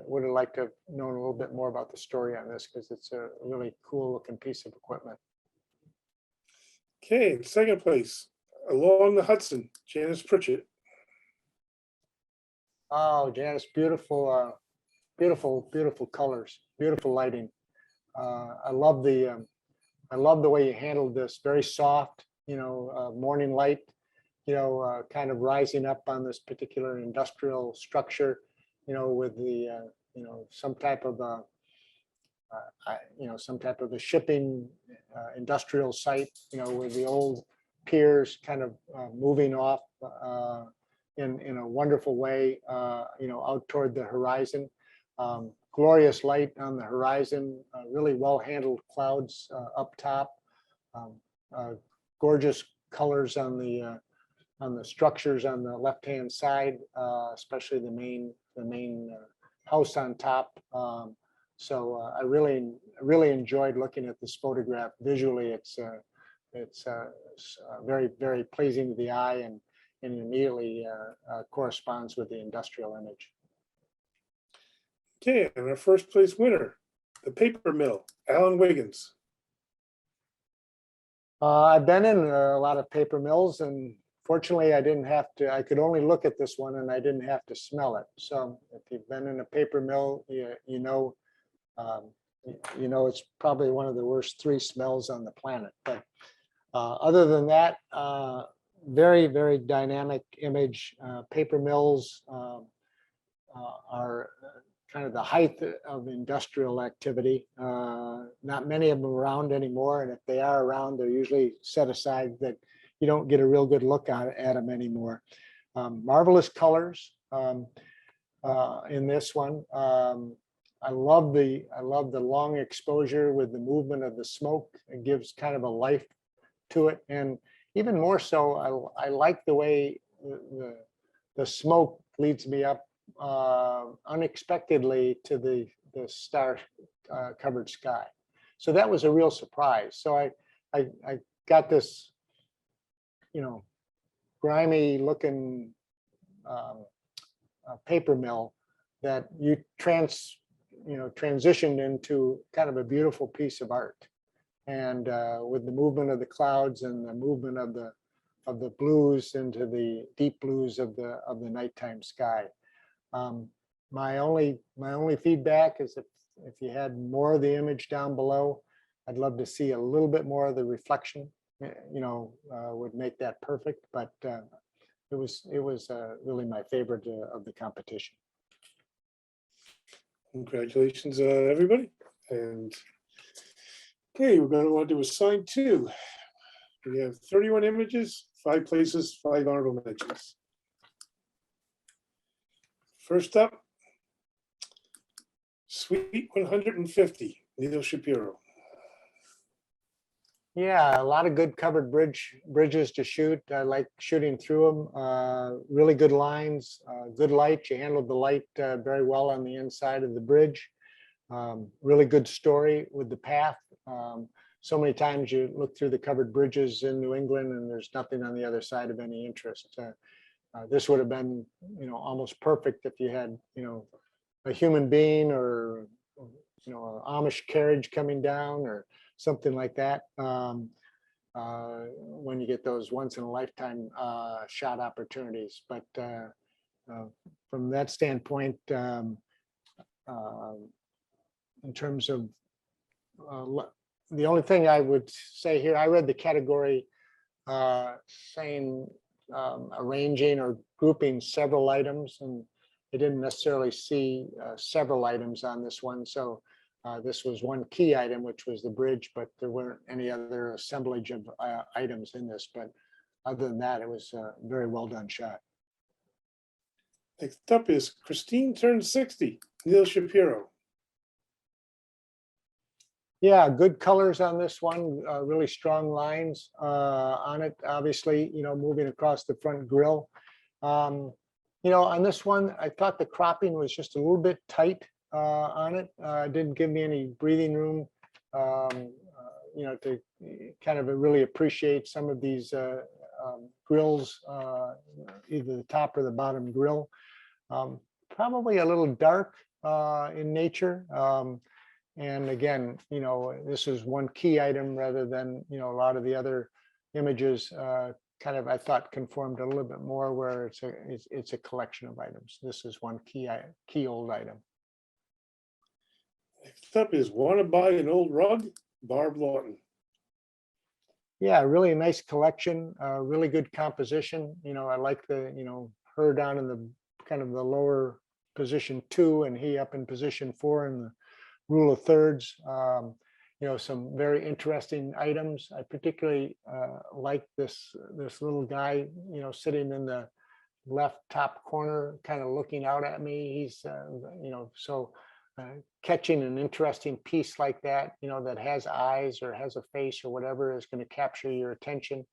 would have liked to have known a little bit more about the story on this, because it's a really cool looking piece of equipment. Okay, in second place, Along the Hudson, Janice Pritchett. Oh, Janice, beautiful colors, beautiful lighting. I love the way you handled this. Very soft, morning light, kind of rising up on this particular industrial structure, with the, some type of a shipping industrial site, with the old piers kind of moving off in a wonderful way, out toward the horizon. Glorious light on the horizon, really well handled clouds up top, gorgeous colors on the structures on the left hand side, especially the main house on top. So I really enjoyed looking at this photograph. Visually, it's very, very pleasing to the eye, and immediately corresponds with the industrial image. Okay, and our first place winner, the Paper Mill, Alan Wiggins. I've been in a lot of paper mills, and fortunately I could only look at this one and I didn't have to smell it. So if you've been in a paper mill, it's probably one of the worst 3 smells on the planet. But other than that, very, very dynamic image. Paper mills are kind of the height of industrial activity. Not many of them around anymore, and if they are around, they're usually set aside that you don't get a real good look at them anymore. Marvelous colors in this one. I love the long exposure with the movement of the smoke. It gives kind of a life to it, and even more so, I like the way the smoke leads me up unexpectedly to the star covered sky. So that was a real surprise. So I got this, grimy looking paper mill that you transitioned into kind of a beautiful piece of art. And with the movement of the clouds and the movement of the blues into the deep blues of the nighttime sky. My only feedback is if you had more of the image down below, I'd love to see a little bit more of the reflection. Would make that perfect. But it was really my favorite of the competition. Congratulations, everybody. And Okay, we're going to want to assign 2. We have 31 images, 5 places, 5 honorable mentions. First up, Suite 150, Neil Shapiro. Yeah, a lot of good covered bridges to shoot. I like shooting through them. Really good lines, good light. You handled the light very well on the inside of the bridge. Really good story with the path. So many times you look through the covered bridges in New England and there's nothing on the other side of any interest. This would have been, almost perfect if you had, a human being or, an Amish carriage coming down or something like that. When you get those once in a lifetime shot opportunities. But from that standpoint, in terms of the only thing I would say here, I read the category saying arranging or grouping several items, and I didn't necessarily see several items on this one. So this was one key item, which was the bridge, but there weren't any other assemblage of items in this. But other than that, it was a very well done shot. Next up is Christine turned 60, Neil Shapiro. Yeah, good colors on this one, really strong lines on it, obviously, moving across the front grille. On this one, I thought the cropping was just a little bit tight on it. Didn't give me any breathing room, to kind of really appreciate some of these grills, either the top or the bottom grill. Probably a little dark in nature. And again, this is one key item rather than, a lot of the other images kind of, I thought, conformed a little bit more where it's a collection of items. This is one key old item. Next up is Want to Buy an Old Rug, Barb Lawton. Yeah, really nice collection, really good composition. I like the, her down in the kind of the lower position 2 and he up in position 4 in the rule of thirds. Some very interesting items. I particularly like this little guy, sitting in the left top corner, kind of looking out at me. He's, catching an interesting piece like that, that has eyes or has a face or whatever is going to capture your attention.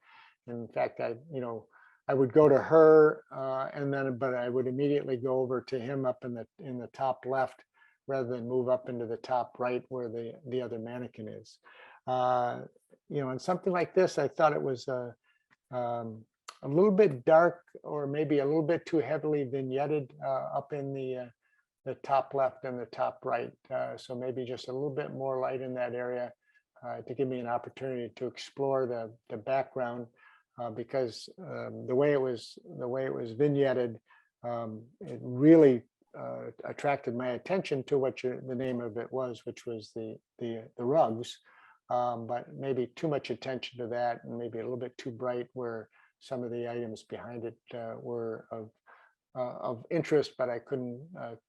And in fact, I would go to her but I would immediately go over to him up in the top left, rather than move up into the top right where the other mannequin is. And something like this, I thought it was a little bit dark or maybe a little bit too heavily vignetted up in the top left and the top right. So maybe just a little bit more light in that area to give me an opportunity to explore the background because the way it was vignetted, it really attracted my attention to what the name of it was, which was the rugs, but maybe too much attention to that and maybe a little bit too bright where some of the items behind it were of interest, but I couldn't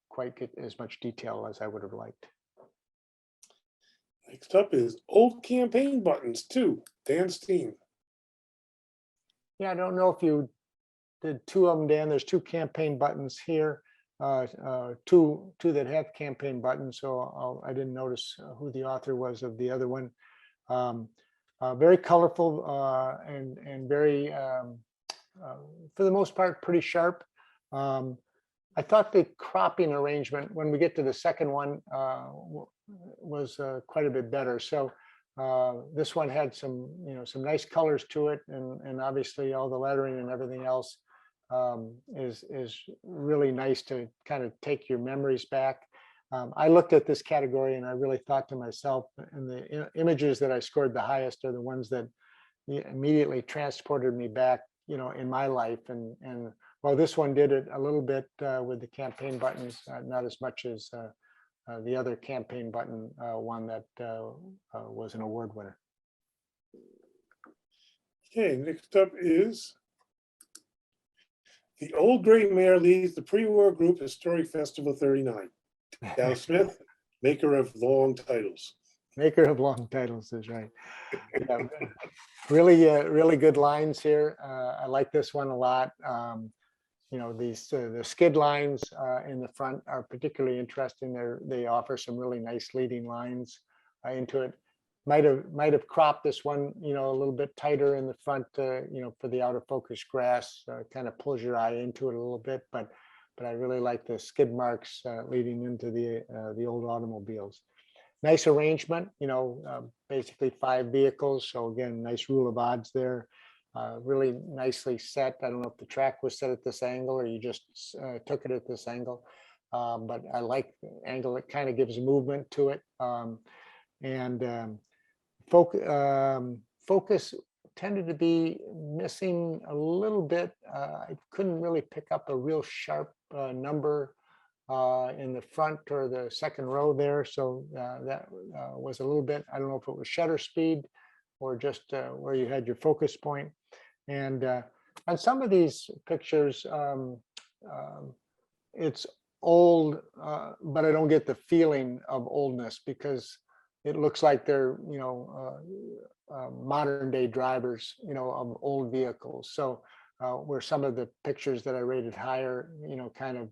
quite get as much detail as I would have liked. Next up is Old Campaign Buttons 2, Dan Steen. Yeah, I don't know if you did 2 of them, Dan. There's 2 campaign buttons here. Two that have campaign buttons, so I didn't notice who the author was of the other one. Very colorful and very, for the most part, pretty sharp. I thought the cropping arrangement, when we get to the second one, was quite a bit better. So this one had some nice colors to it, and obviously all the lettering and everything else is really nice to kind of take your memories back. I looked at this category and I really thought to myself, and the images that I scored the highest are the ones that immediately transported me back, in my life. And well, this one did it a little bit with the campaign buttons, not as much as the other campaign button one that was an award winner. Okay, next up is The Old Gray Mare Leads the Pre-War Group Historic Festival 39. Dow Smith, maker of long titles. Maker of long titles is right. Yeah, really good lines here. I like this one a lot. You know, these the skid lines in the front are particularly interesting. They offer some really nice leading lines into it. Might have cropped this one, you know, a little bit tighter in the front, you know, for the out of focus grass. Kind of pulls your eye into it a little bit, but I really like the skid marks leading into the old automobiles. Nice arrangement, you know, basically 5 vehicles. So again, nice rule of odds there. Really nicely set. I don't know if the track was set at this angle or you just took it at this angle, but I like the angle. It kind of gives movement to it. And focus tended to be missing a little bit. I couldn't really pick up a real sharp number in the front or the second row there. So that was a little bit, I don't know if it was shutter speed or just where you had your focus point. And on some of these pictures, it's old, but I don't get the feeling of oldness because it looks like they're, you know, modern day drivers, you know, of old vehicles. So where some of the pictures that I rated higher, you know, kind of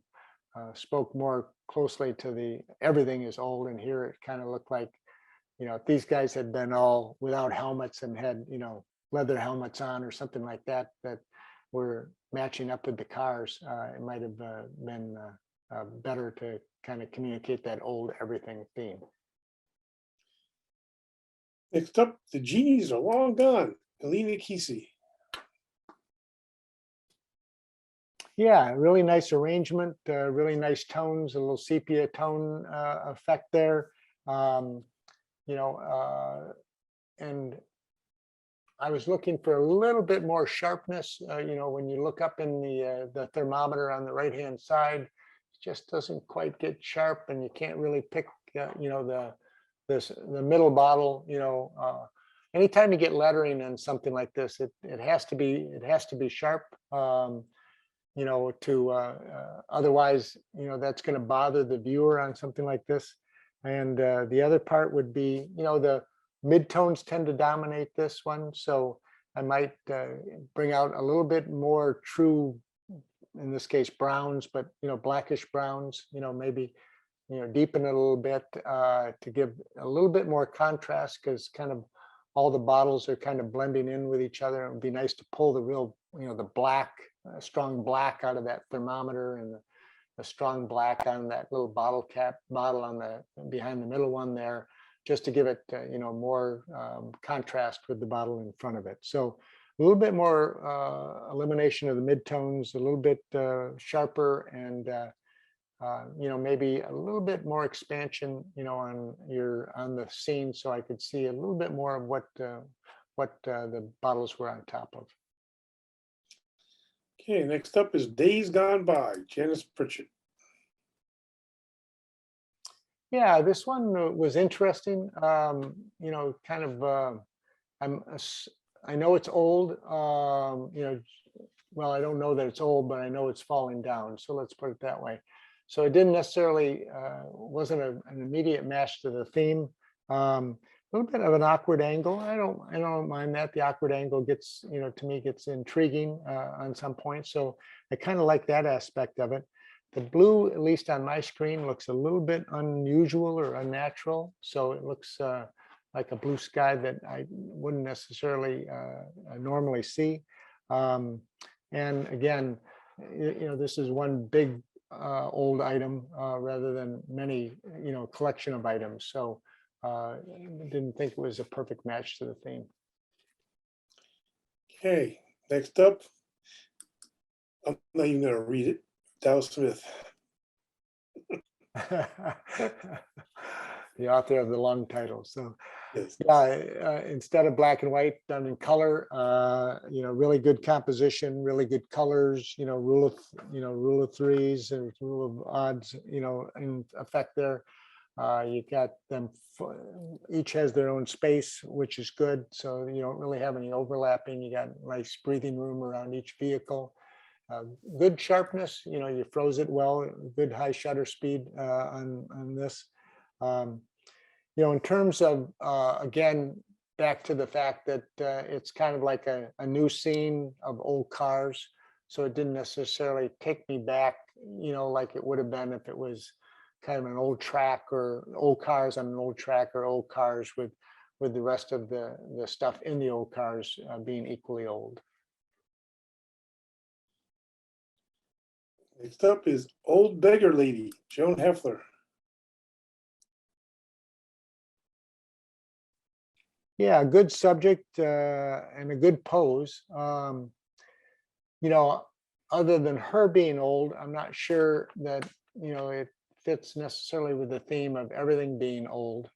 spoke more closely to the everything is old, and here it kind of looked like, you know, if these guys had been all without helmets and had, you know, leather helmets on or something like that that were matching up with the cars, it might have been better to kind of communicate that old everything theme. Next up, the genies are long gone. Alina Kesey. Yeah, really nice arrangement, really nice tones, a little sepia tone effect there. You know, and I was looking for a little bit more sharpness. You know, when you look up in the thermometer on the right-hand side, it just doesn't quite get sharp, and you can't really pick, you know, the middle bottle. You know, anytime you get lettering in something like this, it has to be sharp. You know, to otherwise, you know, that's going to bother the viewer on something like this. And the other part would be, you know, the midtones tend to dominate this one. So I might bring out a little bit more true, in this case, browns, but, you know, blackish browns, you know, maybe, you know, deepen it a little bit to give a little bit more contrast, because kind of all the bottles are kind of blending in with each other. It would be nice to pull the real, you know, the black, strong black out of that thermometer, and the strong black on that little bottle on the behind the middle one there, just to give it, you know, more contrast with the bottle in front of it. So a little bit more elimination of the midtones, a little bit sharper, and you know, maybe a little bit more expansion, you know, on the scene, so I could see a little bit more of what the bottles were on top of. Okay, next up is Days Gone By, Janice Pritchett. Yeah, this one was interesting. You know, kind of, I know it's old. You know, well, I don't know that it's old, but I know it's falling down. So let's put it that way. So it didn't necessarily wasn't an immediate match to the theme. A little bit of an awkward angle. I don't mind that. The awkward angle gets, you know, to me gets intriguing on some point. So I kind of like that aspect of it. The blue, at least on my screen, looks a little bit unusual or unnatural. So it looks like a blue sky that I wouldn't necessarily normally see. And again, you know, this is one big old item rather than many, you know, collection of items. So didn't think it was a perfect match to the theme. Okay, next up, I'm not even gonna read it. Dow Smith. The author of the long title. So Yes. yeah, instead of black and white, done in color. You know, really good composition, really good colors. You know, rule of threes and rule of odds. You know, in effect there. You got them, each has their own space, which is good. So you don't really have any overlapping. You got nice breathing room around each vehicle. Good sharpness, you know, you froze it well, good high shutter speed on this. in terms of, again, back to the fact that it's kind of like a new scene of old cars. So it didn't necessarily take me back, like it would have been if it was kind of an old track or old cars on an old track or old cars with the rest of the stuff in the old cars being equally old. Next up is Old Beggar Lady, Joan Heffler. Yeah, a good subject and a good pose. Other than her being old, I'm not sure that, it fits necessarily with the theme of everything being old.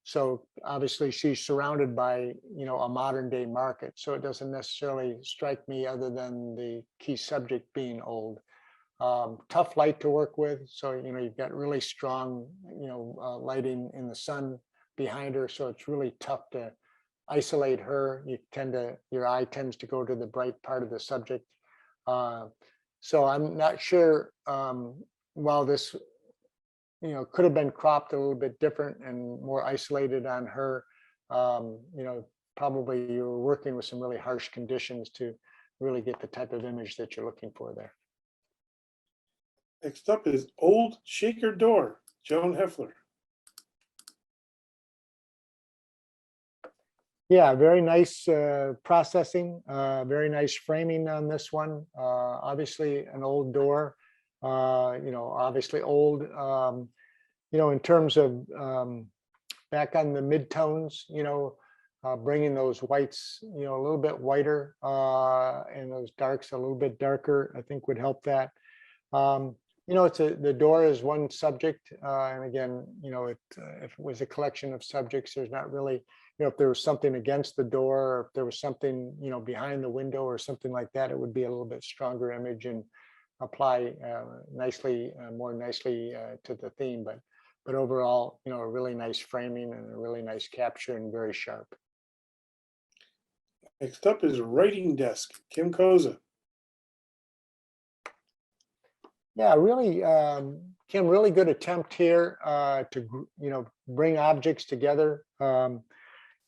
So obviously she's surrounded by, a modern day market. So it doesn't necessarily strike me other than the key subject being old. Tough light to work with. So, you've got really strong, lighting in the sun behind her. So it's really tough to isolate her. Your eye tends to go to the bright part of the subject. So I'm not sure, while this, could have been cropped a little bit different and more isolated on her, probably you were working with some really harsh conditions to really get the type of image that you're looking for there. Next up is Old Shaker Door, Joan Heffler. Yeah, very nice processing, very nice framing on this one. Obviously an old door, obviously old, in terms of back on the midtones, bringing those whites, a little bit whiter and those darks a little bit darker, I think would help that. The door is one subject. And again, if it was a collection of subjects, there's not really, if there was something against the door, or if there was something, behind the window or something like that, it would be a little bit stronger image and apply more nicely to the theme. But overall, a really nice framing and a really nice capture and very sharp. Next up is Writing Desk, Kim Koza. Yeah, really, Kim, really good attempt here to, bring objects together.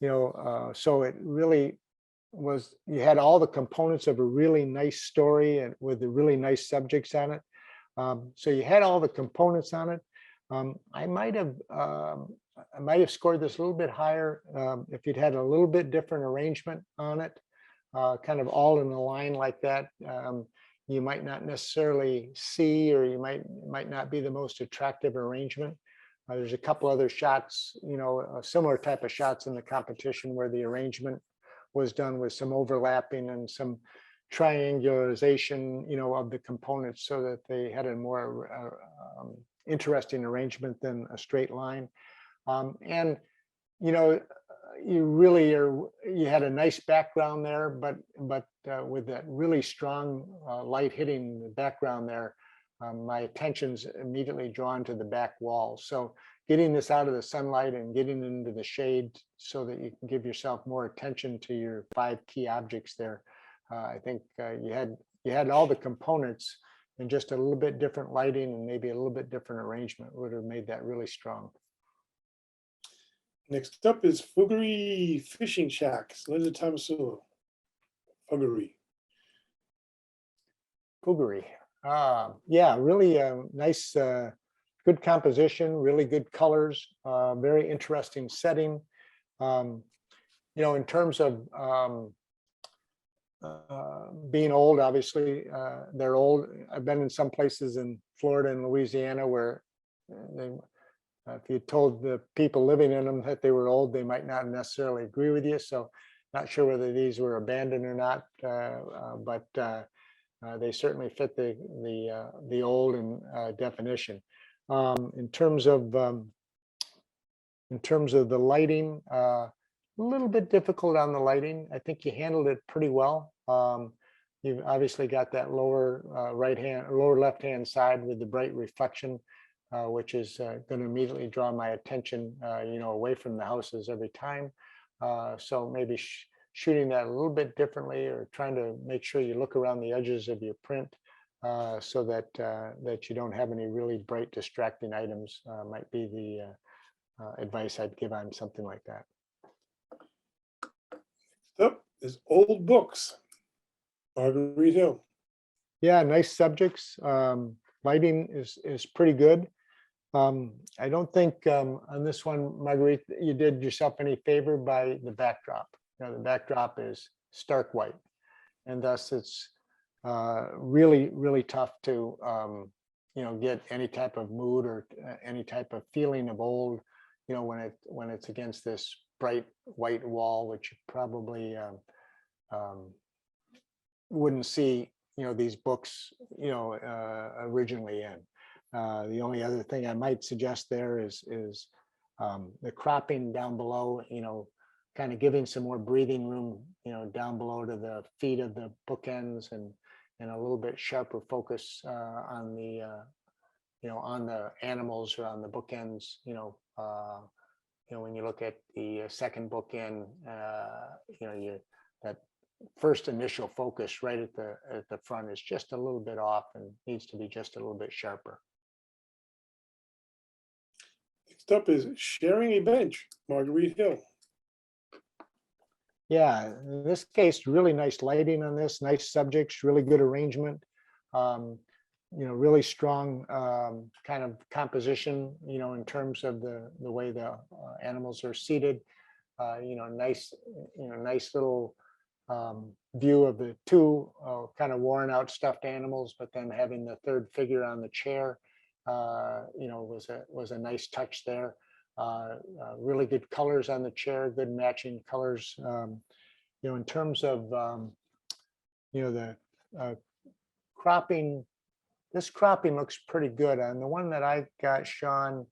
So it really was, you had all the components of a really nice story and with the really nice subjects on it. So you had all the components on it. I might have scored this a little bit higher if you'd had a little bit different arrangement on it, kind of all in a line like that. You might not necessarily see, or you might not be the most attractive arrangement. There's a couple other shots, a similar type of shots in the competition where the arrangement was done with some overlapping and some triangularization, of the components so that they had a more interesting arrangement than a straight line. And, you had a nice background there, but with that really strong light hitting the background there, my attention's immediately drawn to the back wall. So getting this out of the sunlight and getting into the shade so that you can give yourself more attention to your 5 key objects there. I think you had all the components, and just a little bit different lighting and maybe a little bit different arrangement would have made that really strong. Next up is Fuggery Fishing Shacks, Linda Tomasulo. Fuggery. Yeah, really nice, good composition, really good colors, very interesting setting. In terms of being old, obviously they're old. I've been in some places in Florida and Louisiana where if you told the people living in them that they were old, they might not necessarily agree with you. So not sure whether these were abandoned or not, but they certainly fit the old and definition. In terms of the lighting, a little bit difficult on the lighting. I think you handled it pretty well. You've obviously got that lower lower left-hand side with the bright reflection, which is going to immediately draw my attention, away from the houses every time. So maybe shooting that a little bit differently, or trying to make sure you look around the edges of your print so that you don't have any really bright distracting items might be advice I'd give on something like that. Up is old books. Marguerite Hill. Yeah, nice subjects. Lighting is pretty good. I don't think on this one, Marguerite, you did yourself any favor by the backdrop. You know, the backdrop is stark white, and thus it's really, really tough to get any type of mood or any type of feeling of old, when it's against this bright white wall, which you probably wouldn't see these books originally in. The only other thing I might suggest there is the cropping down below, kind of giving some more breathing room, down below to the feet of the bookends, and a little bit sharper focus on the on the animals or on the bookends. When you look at the second bookend, that first initial focus right at the front is just a little bit off and needs to be just a little bit sharper. Next up is sharing a bench. Marguerite Hill. Yeah, in this case, really nice lighting on this, nice subjects, really good arrangement. Really strong kind of composition, in terms of the way the animals are seated. Nice little view of the two kind of worn out stuffed animals, but then having the third figure on the chair, was a nice touch there. Really good colors on the chair, good matching colors. In terms of the cropping, this cropping looks pretty good. And the one that I got, Sean,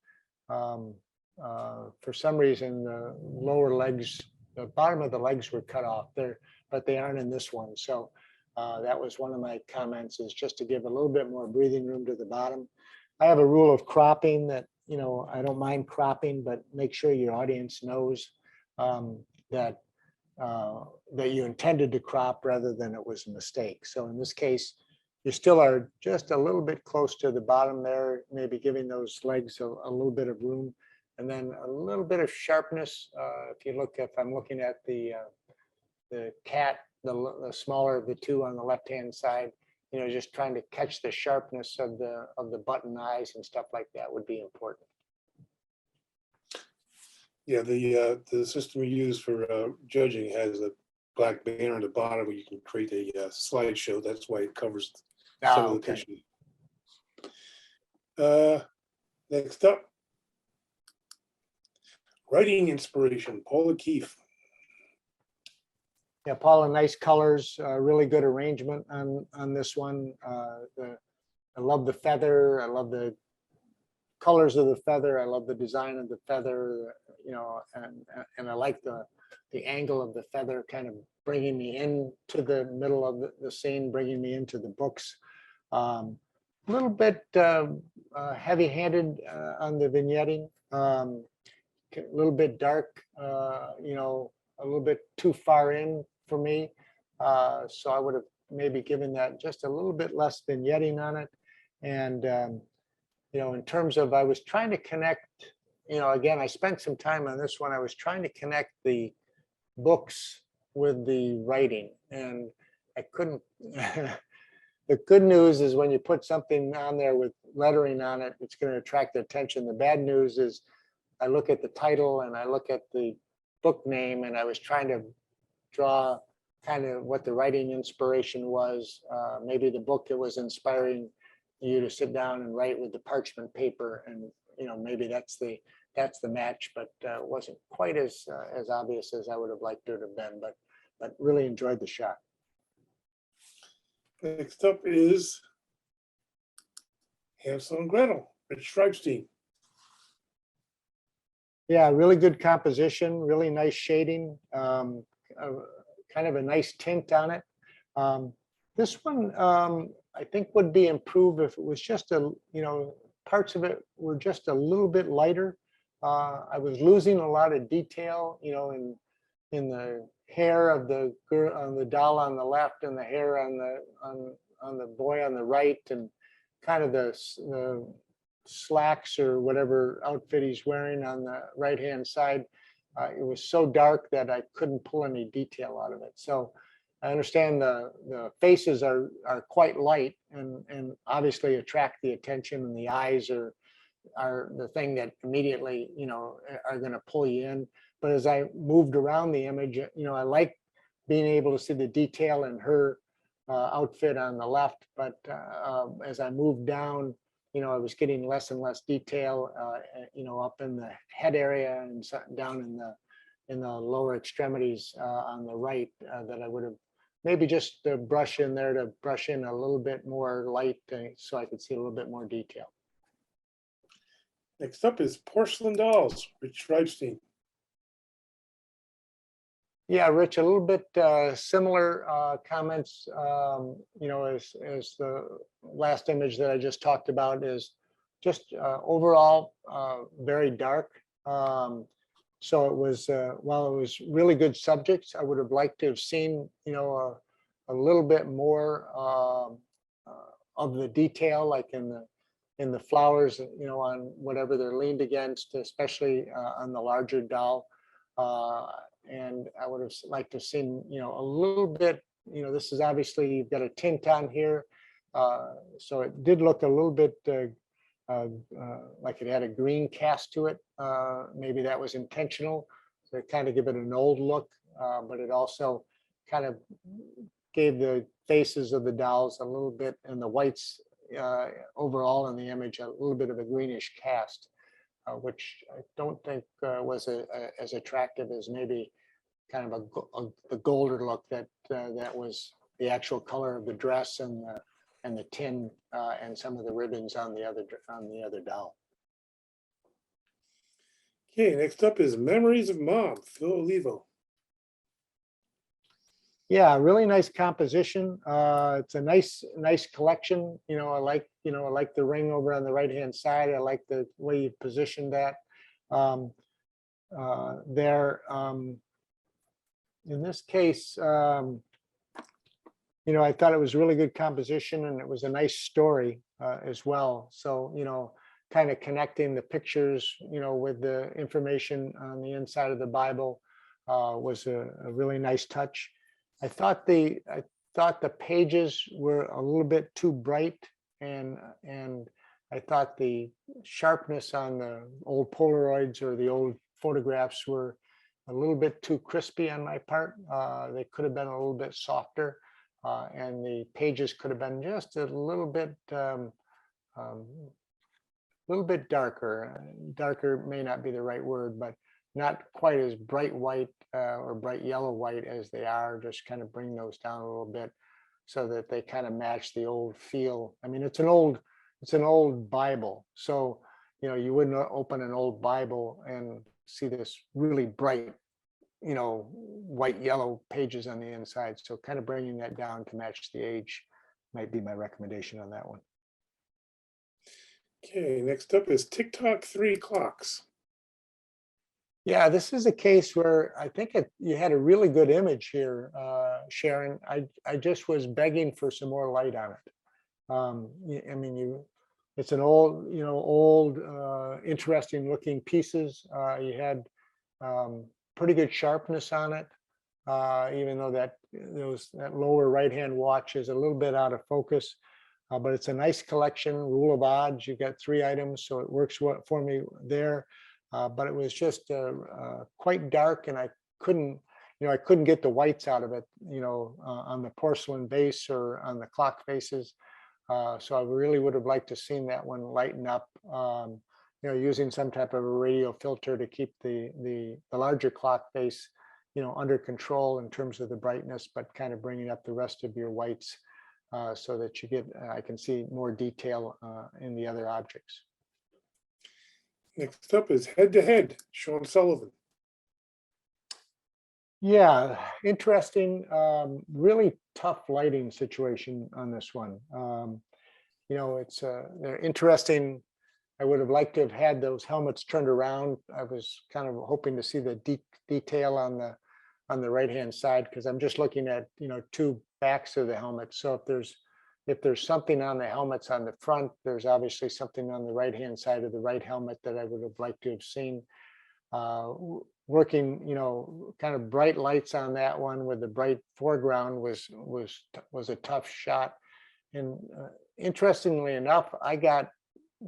for some reason the lower legs, the bottom of the legs were cut off there, but they aren't in this one. So that was one of my comments, is just to give a little bit more breathing room to the bottom. I have a rule of cropping that, I don't mind cropping, but make sure your audience knows that you intended to crop rather than it was a mistake. So in this case, you still are just a little bit close to the bottom there, maybe giving those legs a little bit of room, and then a little bit of sharpness. If I'm looking at the cat, the smaller of the two on the left-hand side, just trying to catch the sharpness of the button eyes and stuff like that would be important. Yeah, the system we use for judging has a black banner on the bottom where you can create a slideshow. That's why it covers some of the Okay. pictures. Next up, writing inspiration, Paula Keefe. Yeah, Paula, nice colors, really good arrangement on this one. I love the feather. I love the colors of the feather. I love the design of the feather, and I like the angle of the feather kind of bringing me into the middle of the scene, bringing me into the books. A little bit heavy-handed on the vignetting, a little bit dark, a little bit too far in for me. So I would have maybe given that just a little bit less vignetting on it. And, in terms of, I was trying to connect, again, I spent some time on this one. I was trying to connect the books with the writing, and I couldn't. The good news is when you put something on there with lettering on it, it's going to attract attention. The bad news is I look at the title and I look at the book name, and I was trying to draw kind of what the writing inspiration was. Maybe the book that was inspiring you to sit down and write with the parchment paper, and maybe that's the match, but it wasn't quite as obvious as I would have liked it to have been. But really enjoyed the shot. Next up is Hansel and Gretel, Rich Schreibstein. Yeah, really good composition, really nice shading, kind of a nice tint on it. This one, I think would be improved if it was just parts of it were just a little bit lighter. I was losing a lot of detail, in the hair of the girl, on the doll on the left, and the hair on the boy on the right, and kind of the slacks or whatever outfit he's wearing on the right-hand side. It was so dark that I couldn't pull any detail out of it. So I understand the faces are quite light and obviously attract the attention, and the eyes are the thing that immediately, are going to pull you in. But as I moved around the image, I like being able to see the detail in her outfit on the left. But as I moved down, I was getting less and less detail, up in the head area and down in the lower extremities on the right, that I would have maybe just brush in there to brush in a little bit more light so I could see a little bit more detail. Next up is Porcelain Dolls, Rich Reibstein. Yeah, Rich, a little bit similar comments, as the last image that I just talked about, is just overall very dark. So it was, while it was really good subjects, I would have liked to have seen, a little bit more of the detail, like in the flowers, on whatever they're leaned against, especially on the larger doll. And I would have liked to have seen, a little bit, this is obviously, you've got a tint on here. So it did look a little bit like it had a green cast to it. Maybe that was intentional to kind of give it an old look, but it also kind of gave the faces of the dolls a little bit, and the whites overall in the image, a little bit of a greenish cast, which I don't think was as attractive as maybe kind of the golder look that was the actual color of the dress and the tin and some of the ribbons on the other doll. Okay, next up is Memories of Mom, Phil Olivo. Yeah, really nice composition. It's a nice collection. I like the ring over on the right-hand side. I like the way you positioned that there. In this case, I thought it was really good composition, and it was a nice story as well. So, kind of connecting the pictures, with the information on the inside of the Bible was a really nice touch. I thought the pages were a little bit too bright, and I thought the sharpness on the old Polaroids or the old photographs were a little bit too crispy on my part. They could have been a little bit softer, and the pages could have been just a little bit darker. Darker may not be the right word, but not quite as bright white or bright yellow white as they are. Just kind of bring those down a little bit so that they kind of match the old feel. I mean, it's an old Bible, so you wouldn't open an old Bible and see this really bright, white yellow pages on the inside. So kind of bringing that down to match the age might be my recommendation on that one. Okay, next up is TikTok 3 Clocks. Yeah, this is a case where I think you had a really good image here, Sharon. I just was begging for some more light on it. I mean, it's an old, interesting looking pieces. You had pretty good sharpness on it, even though that lower right-hand watch is a little bit out of focus. But it's a nice collection, rule of odds. You've got 3 items, so it works for me there. But it was just quite dark, and I couldn't get the whites out of it, on the porcelain base or on the clock faces. So I really would have liked to seen that one lighten up, using some type of a radio filter to keep the larger clock face, under control in terms of the brightness, but kind of bringing up the rest of your whites so that you get, I can see more detail in the other objects. Next up is Head to Head, Sean Sullivan. Yeah, interesting, really tough lighting situation on this one. It's they're interesting. I would have liked to have had those helmets turned around. I was kind of hoping to see the detail on the right-hand side, because I'm just looking at 2 backs of the helmet. So if there's if there's something on the helmets on the front, there's obviously something on the right-hand side of the right helmet that I would have liked to have seen. Working, kind of bright lights on that one with the bright foreground was a tough shot. And interestingly enough,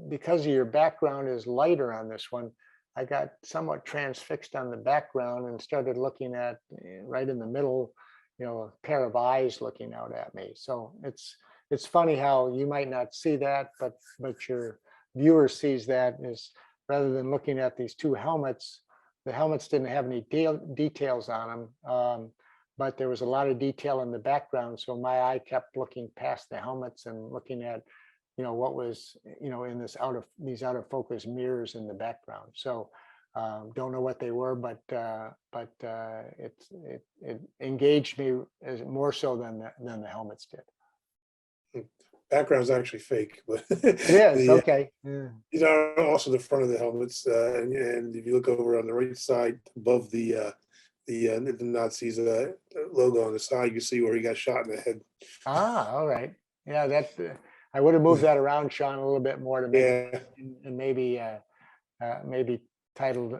because of your background is lighter on this one, I got somewhat transfixed on the background and started looking at right in the middle, a pair of eyes looking out at me. So it's funny how you might not see that, but your viewer sees that, is rather than looking at these two helmets, the helmets didn't have any details on them, but there was a lot of detail in the background. So my eye kept looking past the helmets and looking at, what was, in these out of focus mirrors in the background. So don't know what they were, but it engaged me more so than the helmets did. Background's actually fake, but It is, okay. Yeah. these are also the front of the helmets, and if you look over on the right side above the Nazis logo on the side, you see where he got shot in the head. All right. Yeah, that I would have moved that around, Sean, a little bit more to make Yeah. and maybe titled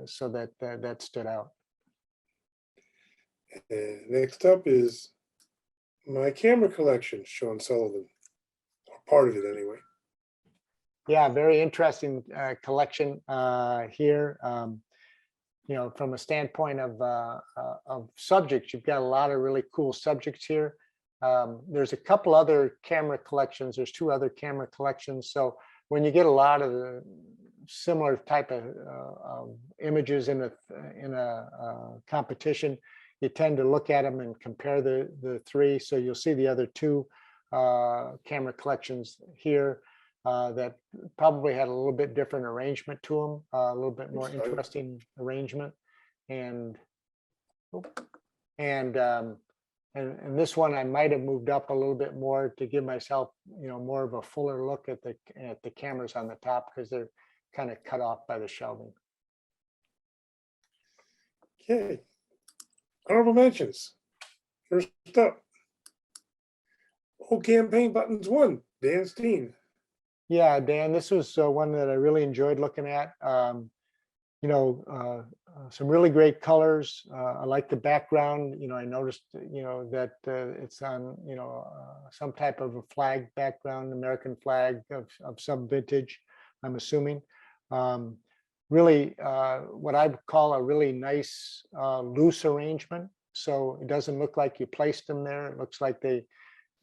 so that that stood out. And next up is my camera collection, Sean Sullivan, or part of it anyway. Yeah, very interesting collection here. From a standpoint of subjects, you've got a lot of really cool subjects here. There's a couple other camera collections. There's two other camera collections. So when you get a lot of the similar type of images in a competition, you tend to look at them and compare the three. So you'll see the other two camera collections here that probably had a little bit different arrangement to them, a little bit more interesting arrangement, and this one I might have moved up a little bit more to give myself, more of a fuller look at the cameras on the top, because they're kind of cut off by the shelving. Okay. Honorable mentions. First up, Old Campaign Buttons 1, Dan Steen. Yeah, Dan, this was one that I really enjoyed looking at. Some really great colors. I like the background. I noticed, that it's on, some type of a flag background, American flag of some vintage, I'm assuming. Really, what I would call a really nice loose arrangement. So it doesn't look like you placed them there. It looks like they,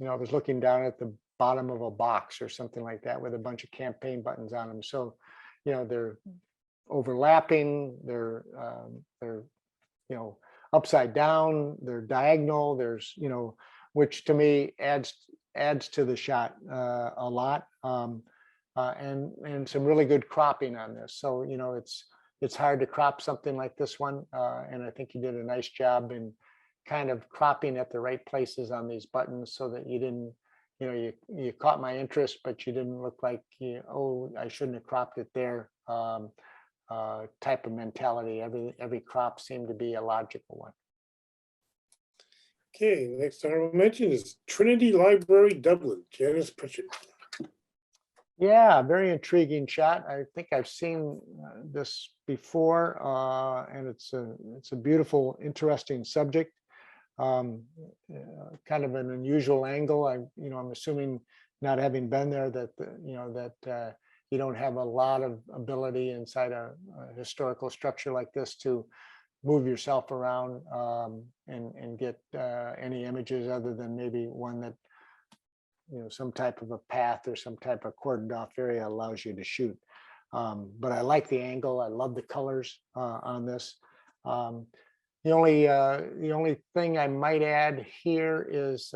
I was looking down at the bottom of a box or something like that with a bunch of campaign buttons on them. So, they're overlapping, they're upside down, they're diagonal, there's, which to me adds to the shot a lot. And some really good cropping on this. So, it's hard to crop something like this one. And I think you did a nice job in kind of cropping at the right places on these buttons so that you didn't, you caught my interest, but you didn't look like, oh, I shouldn't have cropped it there type of mentality. Every crop seemed to be a logical one. Okay, next honorable mention is Trinity Library, Dublin, Janice Pritchett. Yeah, very intriguing shot. I think I've seen this before, and it's a beautiful, interesting subject. Kind of an unusual angle. I'm assuming, not having been there, that that you don't have a lot of ability inside a historical structure like this to move yourself around and get any images other than maybe one that, some type of a path or some type of cordoned off area allows you to shoot. But I like the angle. I love the colors on this. The only thing I might add here is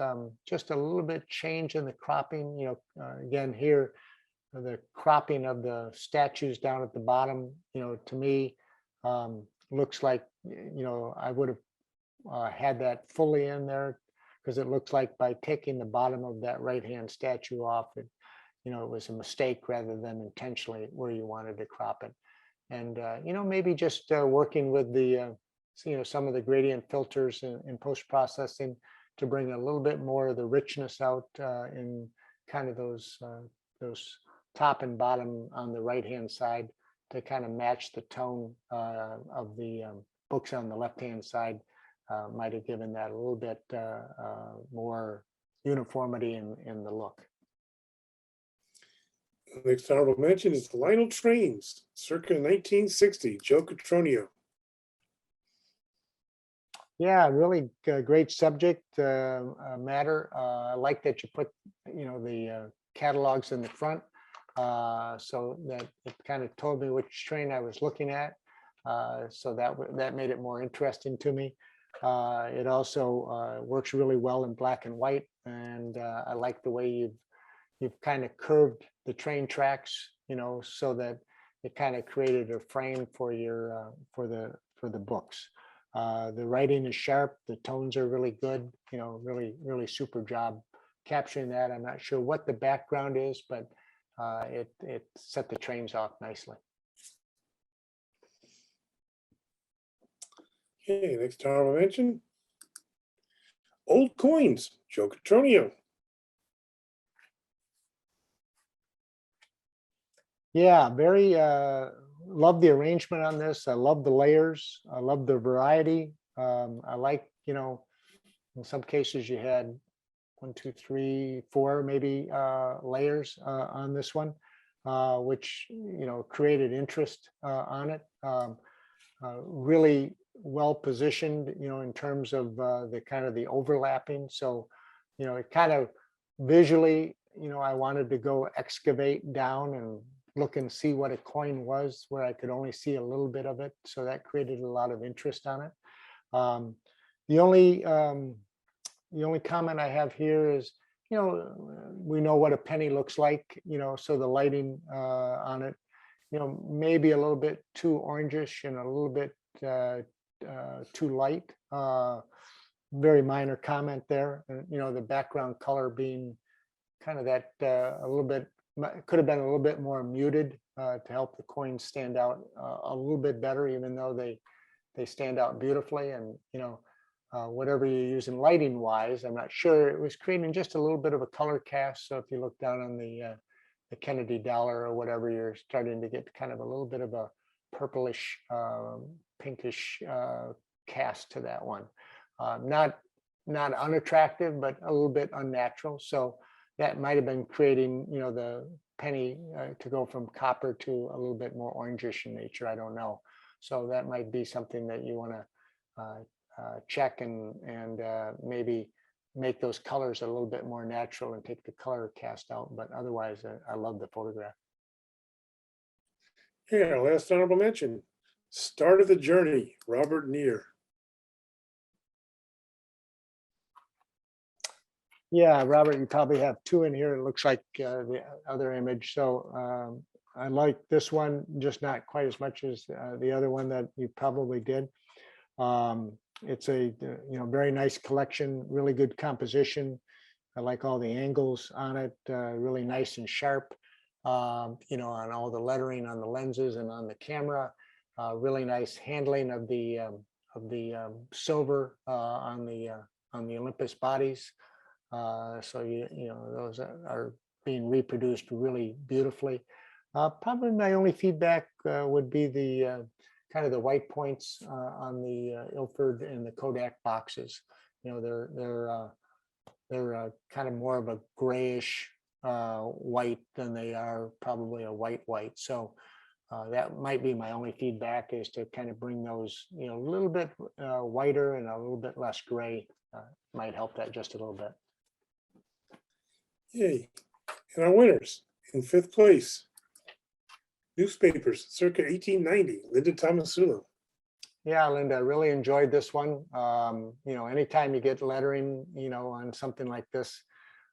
just a little bit change in the cropping. Again, here, the cropping of the statues down at the bottom, to me, looks like, I would have had that fully in there, because it looks like by taking the bottom of that right-hand statue off, it was a mistake rather than intentionally where you wanted to crop it. And, maybe just working with the, some of the gradient filters in post-processing to bring a little bit more of the richness out in kind of those top and bottom on the right-hand side to kind of match the tone of the books on the left-hand side. Might have given that a little bit more uniformity in the look. Next honorable mention is Lionel Trains, circa 1960, Joe Catronio. Yeah, really great subject matter. I like that you put, the catalogs in the front, so that it kind of told me which train I was looking at. So that made it more interesting to me. It also works really well in black and white, and I like the way you've kind of curved the train tracks, so that it kind of created a frame for your for the books. The writing is sharp, the tones are really good, really super job capturing that. I'm not sure what the background is, but it set the trains off nicely. Okay, next honorable mention. Old Coins, Joe Catronio. Yeah, very love the arrangement on this. I love the layers. I love the variety. I like, in some cases you had 1, 2, 3, 4 maybe layers on this one, which created interest on it. Really well positioned, in terms of the kind of the overlapping. So, it kind of visually, I wanted to go excavate down and look and see what a coin was, where I could only see a little bit of it. So that created a lot of interest on it. The only comment I have here is, we know what a penny looks like, so the lighting on it, maybe a little bit too orangish and a little bit too light. Very minor comment there. And, the background color being kind of that a little bit, could have been a little bit more muted to help the coins stand out a little bit better, even though they stand out beautifully. And whatever you're using lighting wise, I'm not sure, it was creating just a little bit of a color cast. So if you look down on the Kennedy dollar or whatever, you're starting to get kind of a little bit of a purplish, pinkish cast to that one. Not unattractive, but a little bit unnatural. So that might have been creating, the penny to go from copper to a little bit more orangish in nature. I don't know. So that might be something that you want to check and maybe make those colors a little bit more natural and take the color cast out. But otherwise, I love the photograph. Yeah, last honorable mention. Start of the Journey, Robert Neer. Yeah, Robert, you probably have 2 in here. It looks like the other image. So I like this one, just not quite as much as the other one that you probably did. It's a very nice collection, really good composition. I like all the angles on it, really nice and sharp. On all the lettering on the lenses and on the camera. Really nice handling of the silver on the Olympus bodies. So those are being reproduced really beautifully. Probably my only feedback would be the kind of the white points on the Ilford and the Kodak boxes. They're kind of more of a grayish white than they are probably a white. So that might be my only feedback, is to kind of bring those a little bit whiter and a little bit less gray. Might help that just a little bit. Yay. And our winners in 5th place. Newspapers, circa 1890, Linda Tomasulo. Yeah, Linda, I really enjoyed this one. Anytime you get lettering, on something like this,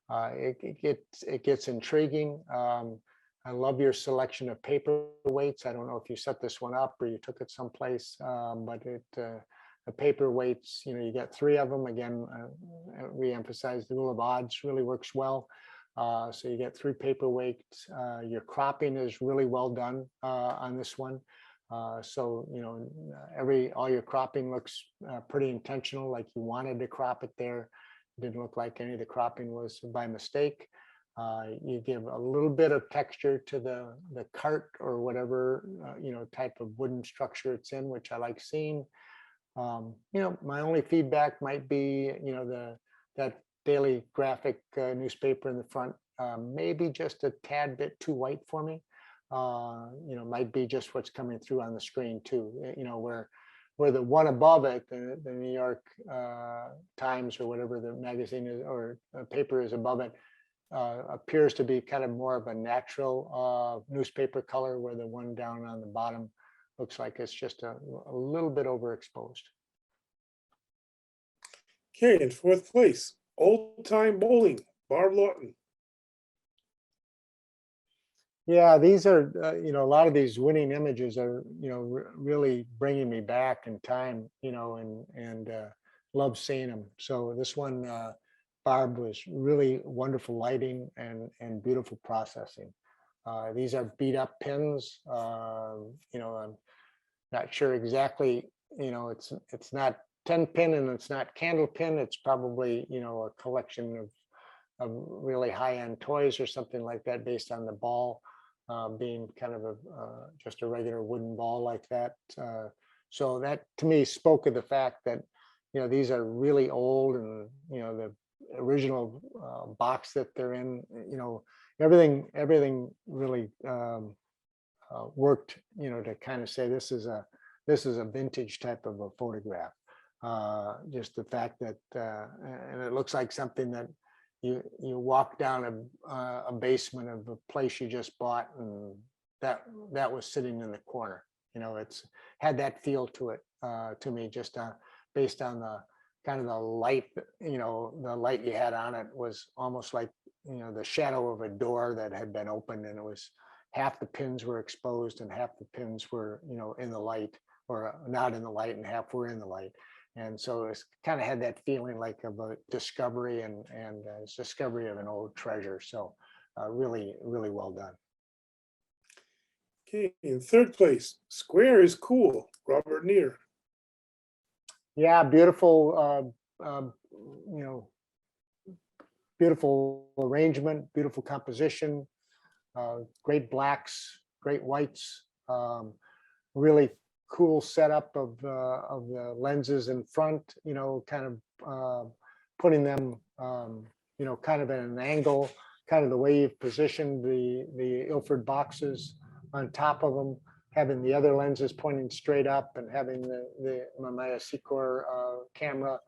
it gets intriguing. I love your selection of paperweights. I don't know if you set this one up or you took it someplace, but the paperweights, you got 3 of them. Again, re-emphasize the rule of odds really works well. So you get 3 paperweights. Your cropping is really well done on this one. So all your cropping looks pretty intentional, like you wanted to crop it there. Didn't look like any of the cropping was by mistake. You give a little bit of texture to the cart or whatever, type of wooden structure it's in, which I like seeing. My only feedback might be, that daily graphic newspaper in the front, maybe just a tad bit too white for me. Might be just what's coming through on the screen too, where the one above it, the New York Times or whatever the magazine is or paper is above it, appears to be kind of more of a natural newspaper color, where the one down on the bottom looks like it's just a little bit overexposed. Okay, in fourth place, Old Time Bowling, Barb Lawton. Yeah, these are, a lot of these winning images are, really bringing me back in time, and love seeing them. So this one, Barb, was really wonderful lighting and beautiful processing. These are beat up pins. I'm not sure exactly, it's not 10 pin and it's not candle pin. It's probably, a collection of really high-end toys or something like that, based on the ball being kind of just a regular wooden ball like that. So that to me spoke of the fact that, these are really old, and, the original box that they're in, everything really worked, to kind of say this is a vintage type of a photograph. Just the fact that, and it looks like something that you walk down a basement of a place you just bought, and that was sitting in the corner. It's had that feel to it, to me, just based on the kind of the light, the light you had on it was almost like, the shadow of a door that had been opened, and it was half the pins were exposed and half the pins were, in the light, or not in the light, and half were in the light. And so it's kind of had that feeling like of a discovery and discovery of an old treasure. So really, really well done. Okay, in third place, Square is Cool, Robert Neer. Yeah, beautiful, beautiful arrangement, beautiful composition, great blacks, great whites, really cool setup of the lenses in front, kind of putting them, kind of at an angle, kind of the way you've positioned the Ilford boxes on top of them, having the other lenses pointing straight up, and having the Mamiya Secor camera,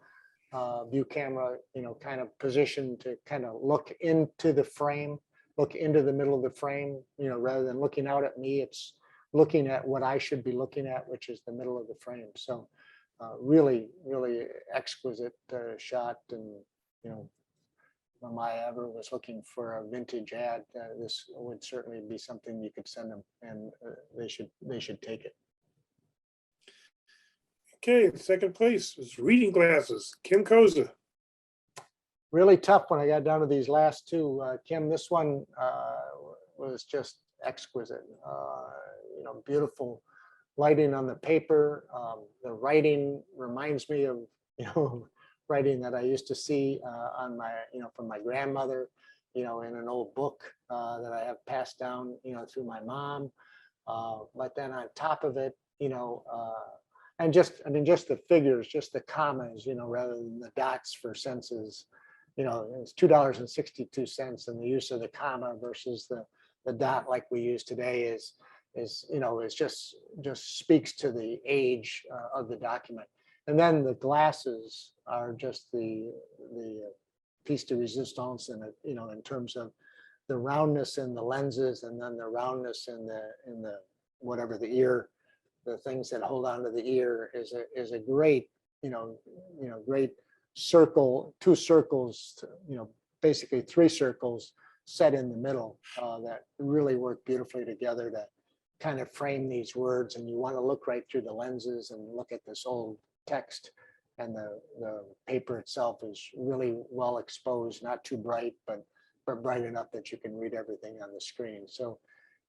view camera, kind of positioned to kind of look into the frame, look into the middle of the frame, rather than looking out at me, it's looking at what I should be looking at, which is the middle of the frame. So really, really exquisite shot. And, when I ever was looking for a vintage ad, this would certainly be something you could send them, and they should take it. Okay, in second place is Reading Glasses, Kim Koza. Really tough when I got down to these last two. Kim, this one was just exquisite. Beautiful lighting on the paper. The writing reminds me of, writing that I used to see on my, from my grandmother, in an old book that I have passed down, through my mom. But then on top of it, and just the figures, just the commas, rather than the dots for senses, it's $2.62, and the use of the comma versus the dot like we use today is just speaks to the age of the document. And then the glasses are just the piece de resistance in it, in terms of the roundness in the lenses, and then the roundness in the whatever the ear, the things that hold on to the ear is a great, great circle, two circles, basically three circles set in the middle that really work beautifully together to kind of frame these words. And you want to look right through the lenses and look at this old text, and the paper itself is really well exposed, not too bright, but bright enough that you can read everything on the screen. So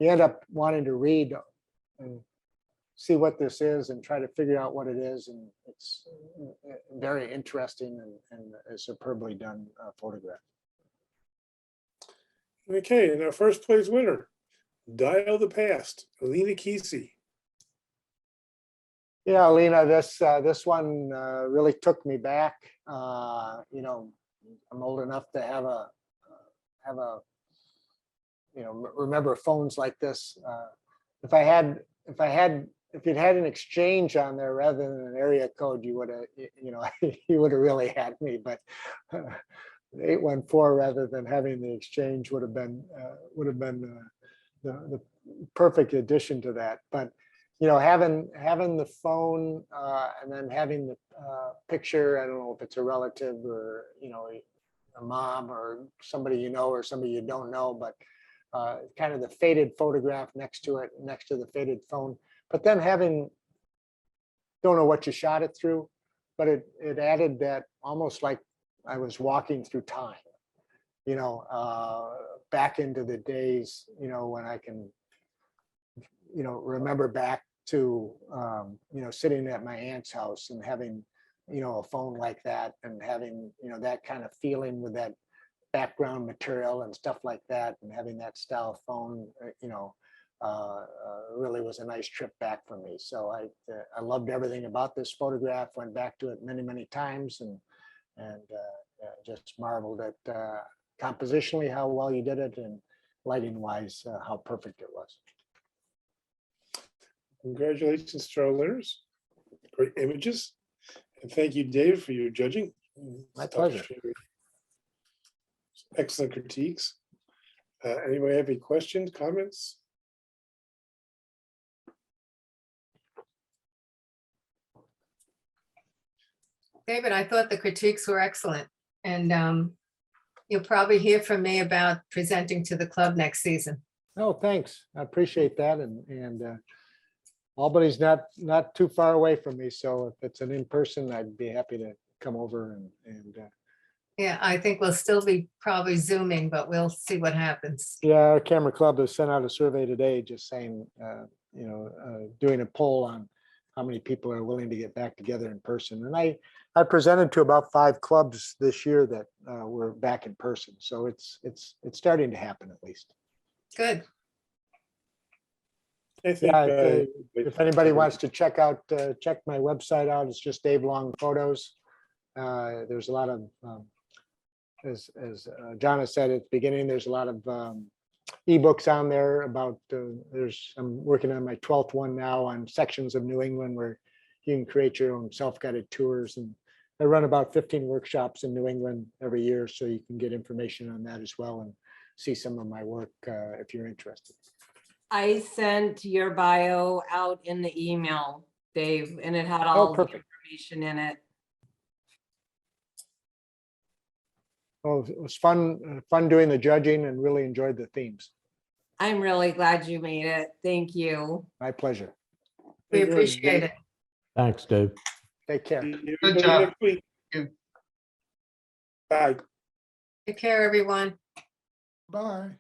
you end up wanting to read and see what this is and try to figure out what it is. And it's very interesting and a superbly done photograph. Okay, and our first place winner, Dial the Past, Alina Kesey. Yeah, Alina, this one really took me back. You know, I'm old enough to have a remember phones like this. If you'd had an exchange on there rather than an area code, you would have, you would have really had me. But 814 rather than having the exchange would have been the perfect addition to that. But having the phone and then having the picture, I don't know if it's a relative or a mom or somebody or somebody you don't know, but kind of the faded photograph next to it, next to the faded phone. But then don't know what you shot it through, but it added that almost like I was walking through time, back into the days, when I can, remember back to, sitting at my aunt's house and having, a phone like that and having, that kind of feeling with that background material and stuff like that, and having that style phone, really was a nice trip back for me. So I loved everything about this photograph. Went back to it many, many times, and just marveled at compositionally how well you did it, and lighting wise how perfect it was. Congratulations to our winners. Great images. And thank you, Dave, for your judging. My pleasure. Excellent critiques. Anybody have any questions, comments? David, I thought the critiques were excellent, and you'll probably hear from me about presenting to the club next season. Oh, thanks. I appreciate that. And Albany's not too far away from me, so if it's an in-person, I'd be happy to come over and Yeah, I think we'll still be probably Zooming, but we'll see what happens. yeah, our camera club has sent out a survey today just saying, doing a poll on how many people are willing to get back together in person. And I presented to about 5 clubs this year that were back in person. So it's starting to happen at least. Good. I think, Yeah, if anybody wants to check my website out, it's just Dave Long Photos. There's a lot of, as John has said at the beginning, there's a lot of ebooks on there about, I'm working on my 12th one now on sections of New England where you can create your own self-guided tours. And I run about 15 workshops in New England every year, so you can get information on that as well and see some of my work if you're interested. I sent your bio out in the email, Dave, and it had all the perfect. information in it. Well, it was fun doing the judging and really enjoyed the themes. I'm really glad you made it. Thank you. My pleasure. We appreciate it. Thanks, Dave. Take care. See Good everybody job. next week. Thank you. Bye. Take care, everyone. Bye.